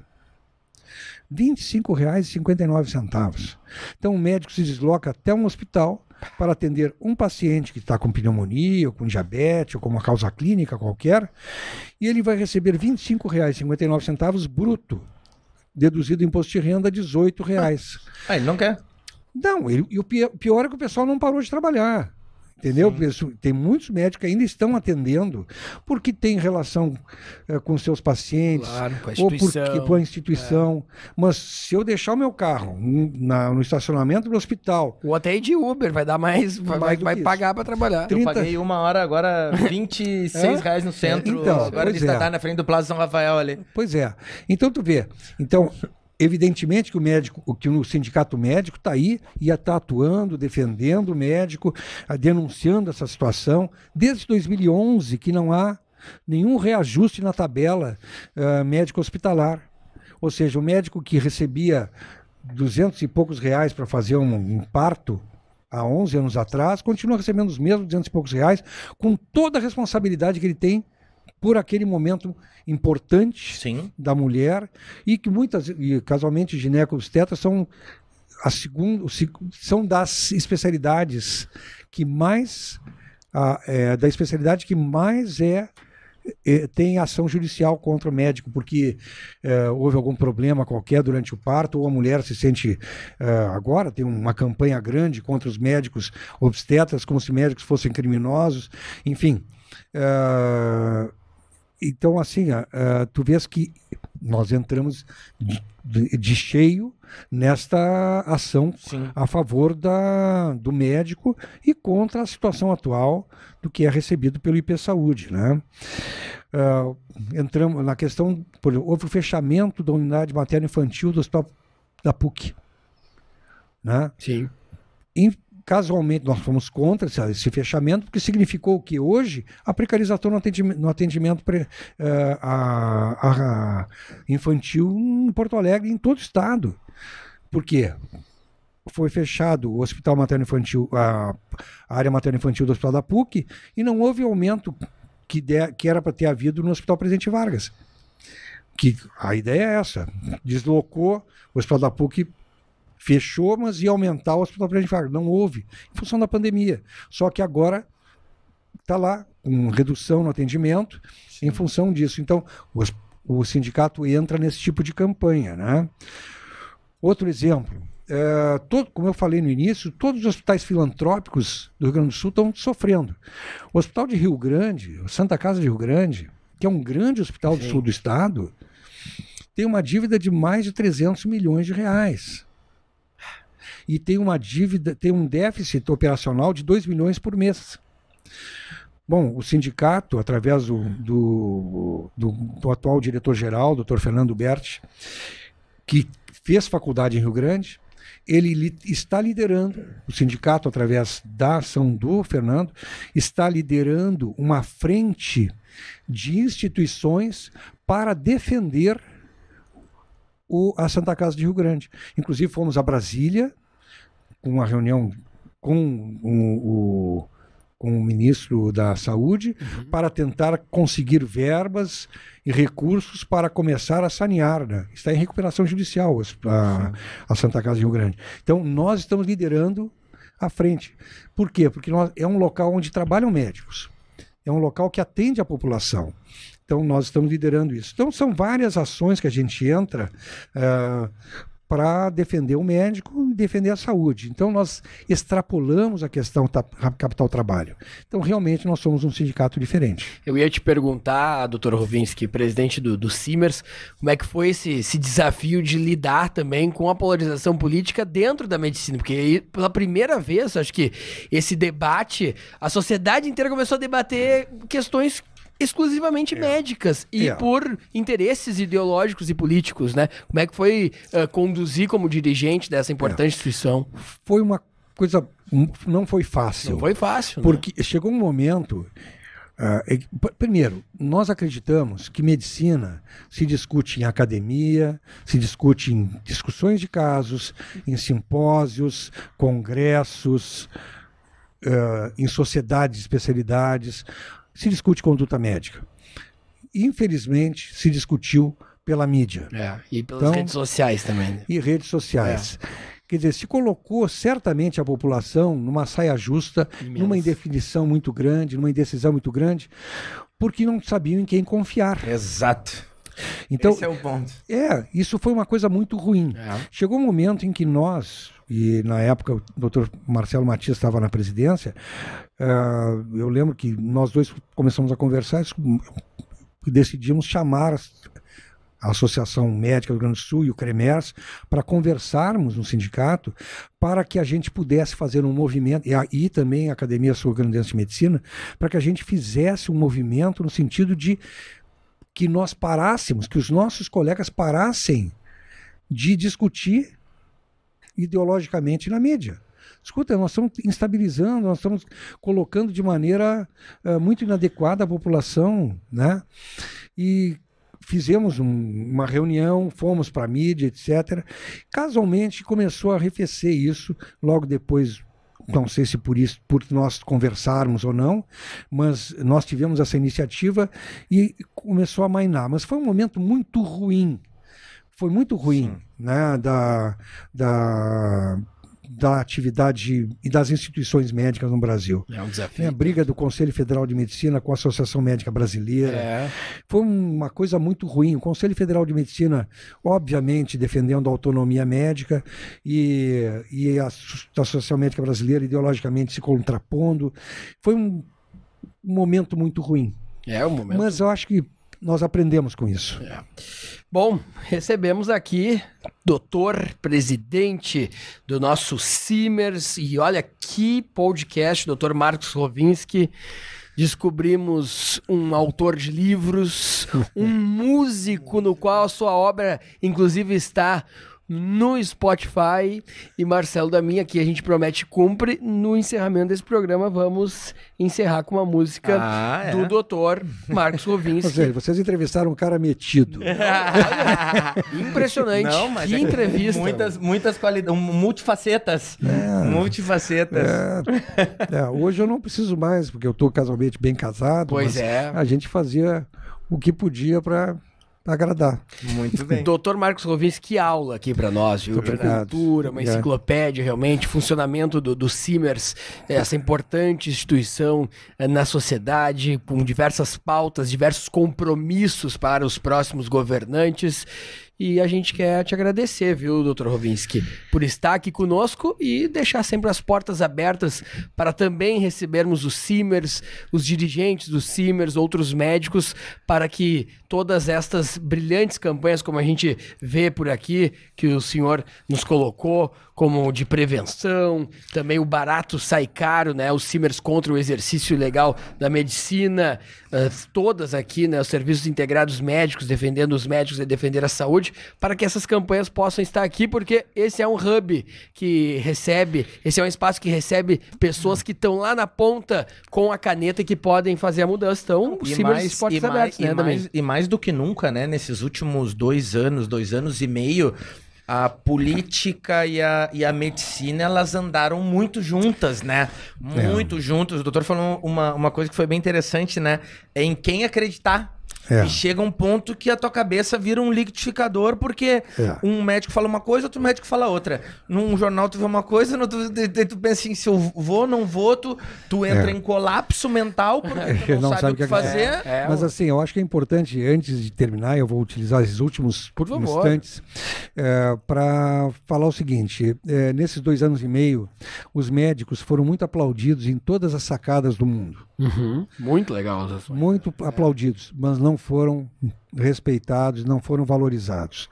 25,59. Então o médico se desloca até um hospital para atender um paciente que está com pneumonia, ou com diabetes, ou com uma causa clínica qualquer, e ele vai receber R$ 25,59 bruto, deduzido do imposto de renda R$ 18,00. Ele não quer. Não, e o pior é que o pessoal não parou de trabalhar. Entendeu? Tem muitos médicos que ainda estão atendendo porque tem relação com seus pacientes, claro, com a ou com a É. instituição. Mas se eu deixar o meu carro no estacionamento do hospital... Ou até ir de Uber, vai dar mais, vai pagar para trabalhar. Eu paguei 1 hora agora, R$26 no centro, então, agora ele está na frente do Plaza São Rafael ali. Pois é. Então tu vê. Então... Evidentemente que o sindicato médico está aí e está atuando, defendendo o médico, denunciando essa situação. Desde 2011 que não há nenhum reajuste na tabela médico hospitalar. Ou seja, o médico que recebia 200 e poucos reais para fazer um parto há 11 anos atrás, continua recebendo os mesmos 200 e poucos reais, com toda a responsabilidade que ele tem por aquele momento importante da mulher, e que casualmente ginecobstetras são são das especialidades que mais tem ação judicial contra o médico, porque houve algum problema qualquer durante o parto, ou a mulher se sente... agora tem uma campanha grande contra os médicos obstetras, como se médicos fossem criminosos, enfim... Então, assim, tu vês que nós entramos de cheio nesta ação a favor do médico e contra a situação atual do que é recebido pelo IP Saúde, né? Entramos na questão, por exemplo, houve o fechamento da unidade materno-infantil do Hospital da PUC, né? Sim. Casualmente, nós fomos contra esse fechamento, porque significou que hoje a precarização no atendimento infantil em Porto Alegre, em todo o estado. Por quê? Foi fechado o Hospital Materno-Infantil, a área materno-infantil do Hospital da PUC, e não houve aumento que era para ter havido no Hospital Presidente Vargas. Que a ideia é essa: deslocou o Hospital da PUC, fechou, mas ia aumentar o Hospital Presidente Vargas. Não houve, em função da pandemia. Só que agora está lá, com redução no atendimento, em função disso. Então, o sindicato entra nesse tipo de campanha, né? Outro exemplo, como eu falei no início, todos os hospitais filantrópicos do Rio Grande do Sul estão sofrendo. O Hospital de Rio Grande, o Santa Casa de Rio Grande, que é um grande hospital do sul do estado, tem uma dívida de mais de 300 milhões de reais. E tem um déficit operacional de 2 milhões por mês. Bom, o sindicato, através do atual diretor-geral, Dr. Fernando Berti, que fez faculdade em Rio Grande, ele está liderando, o sindicato, através da ação do Fernando, está liderando uma frente de instituições para defender a Santa Casa de Rio Grande. Inclusive, fomos a Brasília, com uma reunião com o ministro da Saúde, para tentar conseguir verbas e recursos para começar a sanear, né? Está em recuperação judicial a Santa Casa de Rio Grande. Então, nós estamos liderando a frente. Por quê? Porque é um local onde trabalham médicos. É um local que atende a população. Então, nós estamos liderando isso. Então, são várias ações que a gente entra para defender o médico e defender a saúde. Então, nós extrapolamos a questão capital-trabalho. Então, realmente, nós somos um sindicato diferente. Eu ia te perguntar, doutor Rovinski, presidente do Simers, como é que foi esse desafio de lidar também com a polarização política dentro da medicina? Porque aí, pela primeira vez, acho que esse debate, a sociedade inteira começou a debater questões exclusivamente médicas e por interesses ideológicos e políticos, né? Como é que foi conduzir como dirigente dessa importante instituição? Foi uma coisa... Não foi fácil. Não foi fácil, porque chegou um momento... primeiro, nós acreditamos que medicina se discute em academia, se discute em discussões de casos, em simpósios, congressos, em sociedades de especialidades... Se discute conduta médica. infelizmente, se discutiu pela mídia. E pelas redes sociais também. Né? E redes sociais. Quer dizer, se colocou certamente a população numa saia justa, numa indefinição muito grande, numa indecisão muito grande, porque não sabiam em quem confiar. Exato. Então, esse é o ponto. Isso foi uma coisa muito ruim. Chegou um momento em que nós, e na época o doutor Marcelo Matias estava na presidência, eu lembro que nós dois começamos a conversar e decidimos chamar a Associação Médica do Rio Grande do Sul e o CREMERS para conversarmos no sindicato para que a gente pudesse fazer um movimento, e também a Academia Sul-Grandense de Medicina, para que a gente fizesse um movimento no sentido de que nós parássemos, que os nossos colegas parassem de discutir ideologicamente na mídia. Escuta, nós estamos instabilizando, nós estamos colocando de maneira muito inadequada a população, né? E fizemos uma reunião, fomos para a mídia, etc. Casualmente começou a arrefecer isso, logo depois, não sei se por nós conversarmos ou não, mas nós tivemos essa iniciativa e começou a amainar. Mas foi um momento muito ruim. Foi muito ruim, né, da atividade e das instituições médicas no Brasil. É um desafio. A briga do Conselho Federal de Medicina com a Associação Médica Brasileira. Foi uma coisa muito ruim. O Conselho Federal de Medicina, obviamente, defendendo a autonomia médica e a Associação Médica Brasileira ideologicamente se contrapondo. Foi um momento muito ruim. Mas eu acho que nós aprendemos com isso. Bom, recebemos aqui doutor presidente do nosso Simers, e olha que podcast, doutor Marcos Rovinski. Descobrimos um autor de livros, um músico no qual a sua obra, inclusive, está no Spotify. E Marcelo da Minha, que a gente promete cumpre. No encerramento desse programa, vamos encerrar com uma música do doutor Marcos Rovinski. Ou seja, vocês entrevistaram um cara metido. Impressionante. Não, mas que entrevista. Muitas qualidades, multifacetas. Multifacetas. Hoje eu não preciso mais, porque eu estou casualmente bem casado. Pois a gente fazia o que podia para agradar. Muito bem. Doutor Marcos Rovinski, que aula aqui para nós, viu? De cultura, uma enciclopédia, realmente, funcionamento do Simers, essa importante instituição na sociedade, com diversas pautas, diversos compromissos para os próximos governantes. E a gente quer te agradecer, viu, doutor Rovinski, por estar aqui conosco e deixar sempre as portas abertas para também recebermos os Simers, os dirigentes dos Simers, outros médicos, para que todas estas brilhantes campanhas, como a gente vê por aqui, que o senhor nos colocou, como de prevenção, também o barato sai caro, né? Os Simers contra o exercício ilegal da medicina, todas aqui, né? Os serviços integrados médicos, defendendo os médicos e defender a saúde, para que essas campanhas possam estar aqui, porque esse é um hub que recebe, esse é um espaço que recebe pessoas que estão lá na ponta com a caneta e que podem fazer a mudança. Então, os Simers portas abertas, né? E mais do que nunca, né? Nesses últimos 2 anos e meio, a política e a medicina, elas andaram muito juntas, né? Muito juntas. O doutor falou uma coisa que foi bem interessante, né? É em quem acreditar. E chega um ponto que a tua cabeça vira um liquidificador, porque um médico fala uma coisa, outro médico fala outra. Num jornal tu vê uma coisa, no outro tu pensa assim, se eu vou, não vou, tu entra em colapso mental, porque tu não sabe o que fazer. Mas assim, eu acho que é importante, antes de terminar, eu vou utilizar esses últimos instantes para falar o seguinte, nesses 2 anos e meio, os médicos foram muito aplaudidos em todas as sacadas do mundo. Muito legal. Muito aplaudidos, mas não foram respeitados, não foram valorizados.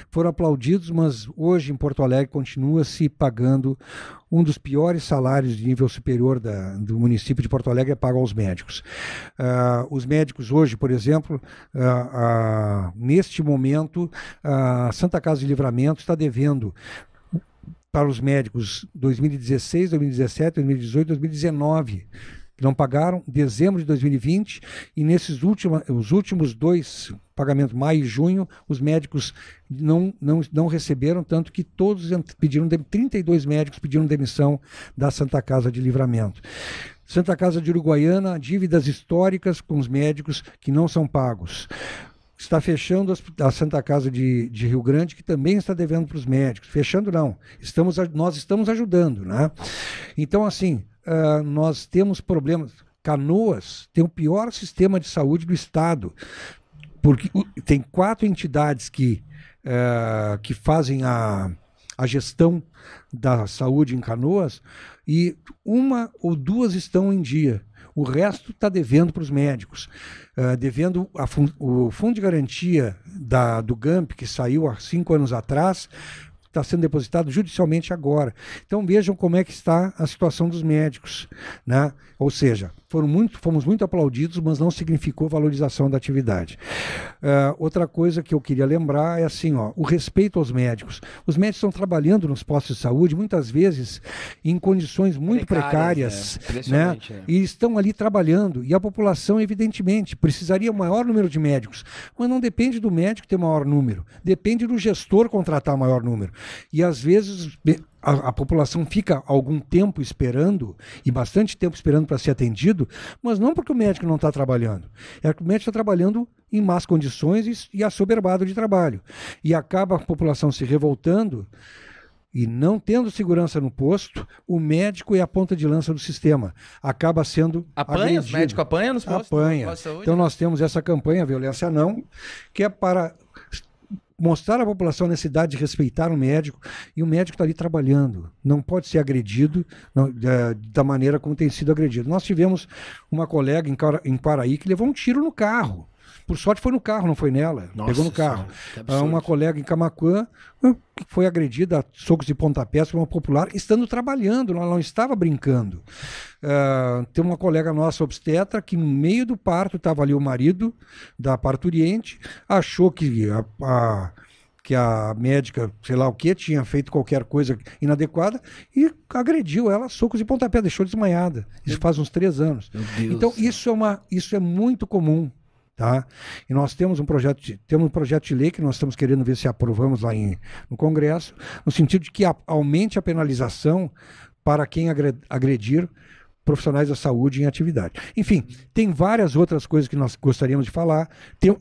Foram aplaudidos, mas hoje em Porto Alegre continua se pagando um dos piores salários de nível superior do município de Porto Alegre, é pago aos médicos. Os médicos hoje, por exemplo, neste momento, a Santa Casa de Livramento está devendo para os médicos 2016, 2017, 2018, 2019, que não pagaram, dezembro de 2020, e nesses os últimos 2 pagamentos, maio e junho, os médicos não receberam, tanto que todos pediram, 32 médicos pediram demissão da Santa Casa de Livramento. Santa Casa de Uruguaiana, dívidas históricas com os médicos que não são pagos. Está fechando a Santa Casa de Rio Grande, que também está devendo para os médicos. Fechando não, nós estamos ajudando, né? Então, assim, nós temos problemas. Canoas tem o pior sistema de saúde do estado, porque tem 4 entidades que fazem a gestão da saúde em Canoas, e 1 ou 2 estão em dia. O resto está devendo para os médicos. Devendo o fundo de garantia do GAMP, que saiu há 5 anos atrás, está sendo depositado judicialmente agora. Então vejam como é que está a situação dos médicos, né? Ou seja, fomos muito aplaudidos, mas não significou valorização da atividade. Outra coisa que eu queria lembrar é assim, o respeito aos médicos. Os médicos estão trabalhando nos postos de saúde, muitas vezes em condições muito precárias, né? E estão ali trabalhando. E a população, evidentemente, precisaria um maior número de médicos. Mas não depende do médico ter maior número. Depende do gestor contratar maior número. E às vezes a população fica algum tempo esperando, e bastante tempo esperando para ser atendido, mas não porque o médico não está trabalhando. É que o médico está trabalhando em más condições e assoberbado de trabalho. E acaba a população se revoltando e não tendo segurança no posto. O médico é a ponta de lança do sistema. Acaba sendo agredido. Os médicos apanham nos postos? Apanha. Então nós temos essa campanha Violência Não, que é para mostrar à população a necessidade de respeitar o médico, e o médico está ali trabalhando, não pode ser agredido da maneira como tem sido agredido. Nós tivemos uma colega em Quaraí que levou um tiro no carro. Por sorte foi no carro, não foi nela. Nossa, pegou no carro. Uma colega em Camaquã que foi agredida a socos e pontapés por uma popular, estando trabalhando, ela não estava brincando. Tem uma colega nossa obstetra que no meio do parto estava ali o marido da parturiente, achou que a médica, sei lá o que, tinha feito qualquer coisa inadequada e agrediu ela a socos e pontapés, deixou desmaiada. Isso faz uns 3 anos. Então isso é muito comum. Tá? E nós temos um projeto de lei que nós estamos querendo ver se aprovamos lá no Congresso, no sentido de que aumente a penalização para quem agredir profissionais da saúde em atividade. Enfim, tem várias outras coisas que nós gostaríamos de falar.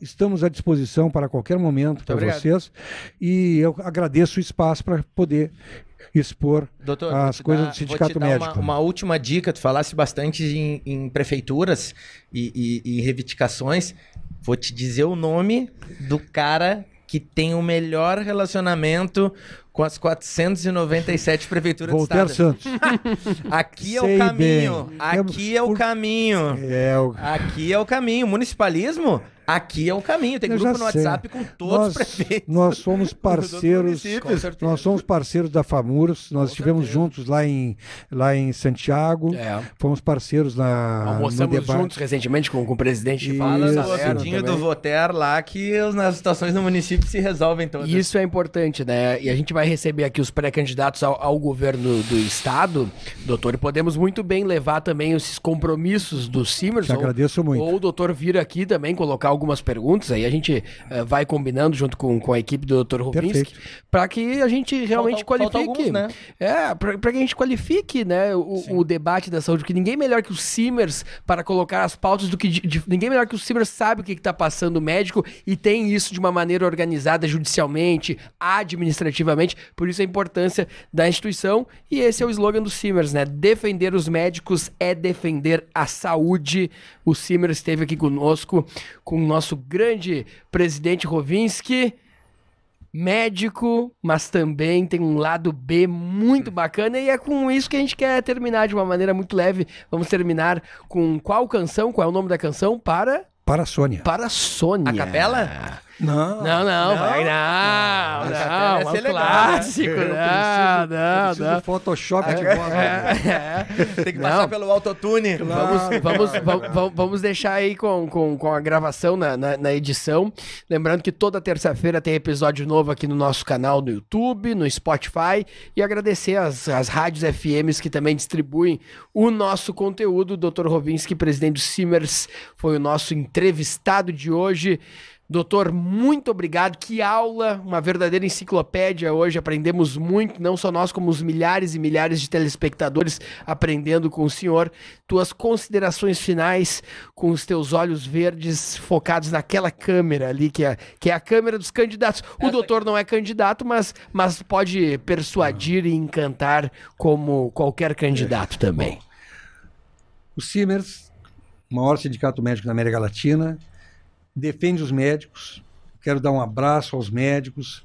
Estamos à disposição para qualquer momento para vocês, e eu agradeço o espaço para poder expor as coisas do Sindicato Médico. Vou te dar uma última dica. Tu falasse bastante em prefeituras e reivindicações. Vou te dizer o nome do cara que tem o melhor relacionamento com as 497 prefeituras do estado. Voltaire Santos. Aqui é o caminho. Aqui é o caminho. Aqui é o caminho. Municipalismo? Aqui é o caminho. Tem grupo no WhatsApp com todos os prefeitos. Nós somos parceiros. Nós somos parceiros da FAMURS. Nós estivemos juntos lá em Santiago. Fomos parceiros almoçamos juntos recentemente com o presidente. Fala no ouvidinho do Voltaire lá que as situações no município se resolvem todas. Isso é importante, né? E a gente vai receber aqui os pré-candidatos ao governo do estado, doutor, e podemos muito bem levar também esses compromissos do Simers. Te agradeço muito. Ou o doutor vir aqui também colocar algumas perguntas, aí a gente vai combinando junto com a equipe do Dr. Rovinski, para que a gente realmente qualifique. Alguns, né? Para que a gente qualifique, né, o debate da saúde, porque ninguém melhor que o Simers para colocar as pautas do que ninguém melhor que o Simers sabe o que está passando o médico e tem isso de uma maneira organizada judicialmente, administrativamente, por isso a importância da instituição, e esse é o slogan do Simers, né? Defender os médicos é defender a saúde. O Simers esteve aqui conosco, com o nosso grande presidente Rovinski, médico, mas também tem um lado B muito bacana, e é com isso que a gente quer terminar de uma maneira muito leve. Vamos terminar com qual canção? Qual é o nome da canção? Para a Sônia. Para a Sônia. A capela? Não, vai não. É um clássico, não. Preciso Photoshop de voz. Tem que passar pelo autotune. Vamos deixar aí com a gravação na edição. Lembrando que toda terça-feira tem episódio novo aqui no nosso canal no YouTube, no Spotify, e agradecer as rádios FMs que também distribuem o nosso conteúdo. O Dr. Rovinski, presidente do Simers, foi o nosso entrevistado de hoje. Doutor, muito obrigado. Que aula, uma verdadeira enciclopédia hoje. Aprendemos muito, não só nós, como os milhares e milhares de telespectadores aprendendo com o senhor. Tuas considerações finais com os teus olhos verdes focados naquela câmera ali, que é a câmera dos candidatos. O doutor não é candidato, mas pode persuadir e encantar como qualquer candidato também. Bom, o Simers, o maior sindicato médico da América Latina, defende os médicos. Quero dar um abraço aos médicos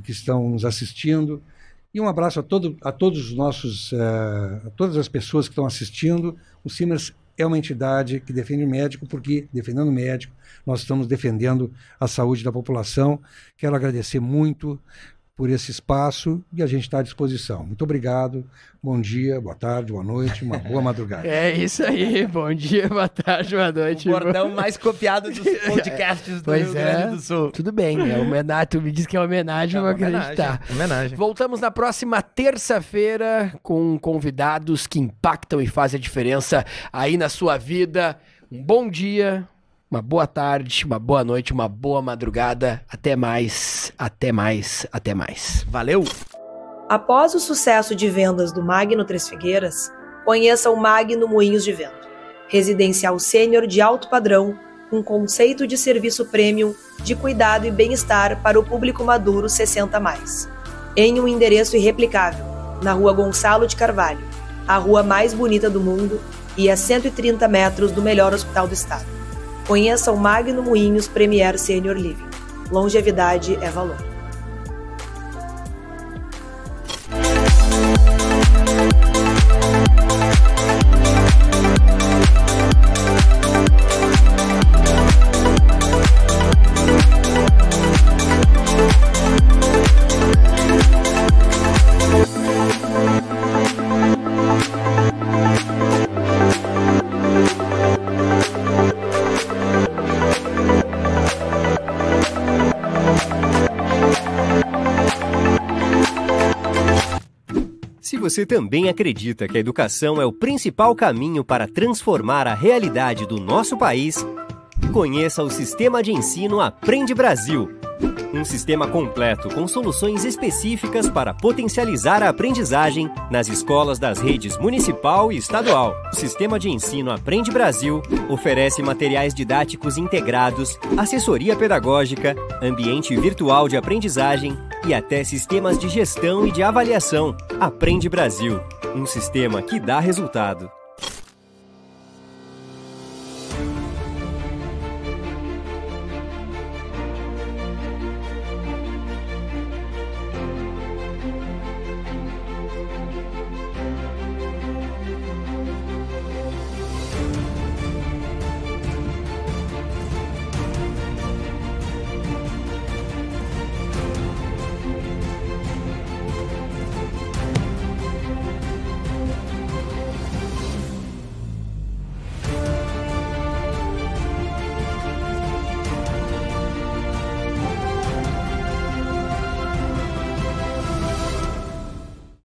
que estão nos assistindo e um abraço a todos os nossos, a todas as pessoas que estão assistindo. O Simers é uma entidade que defende o médico, porque defendendo o médico nós estamos defendendo a saúde da população. Quero agradecer muito por esse espaço e a gente está à disposição. Muito obrigado, bom dia, boa tarde, boa noite, uma boa madrugada. É isso aí, bom dia, boa tarde, boa noite. O bordão mais copiado dos podcasts do Rio Grande do Sul. Tudo bem, é homenagem, tu me diz que é homenagem, eu vou acreditar. Homenagem. Voltamos na próxima terça-feira com convidados que impactam e fazem a diferença aí na sua vida. Um bom dia, uma boa tarde, uma boa noite, uma boa madrugada. Até mais, até mais, até mais. Valeu! Após o sucesso de vendas do Magno Três Figueiras, conheça o Magno Moinhos de Vento. Residencial sênior de alto padrão, com conceito de serviço premium, de cuidado e bem-estar para o público maduro 60+. Em um endereço irreplicável, na Rua Gonçalo de Carvalho, a rua mais bonita do mundo e a 130 metros do melhor hospital do estado. Conheça o Magno Moinhos Premier Senior Living. Longevidade é valor. Se você também acredita que a educação é o principal caminho para transformar a realidade do nosso país, conheça o Sistema de Ensino Aprende Brasil. Um sistema completo com soluções específicas para potencializar a aprendizagem nas escolas das redes municipal e estadual. O Sistema de Ensino Aprende Brasil oferece materiais didáticos integrados, assessoria pedagógica, ambiente virtual de aprendizagem e até sistemas de gestão e de avaliação. Aprende Brasil, um sistema que dá resultado.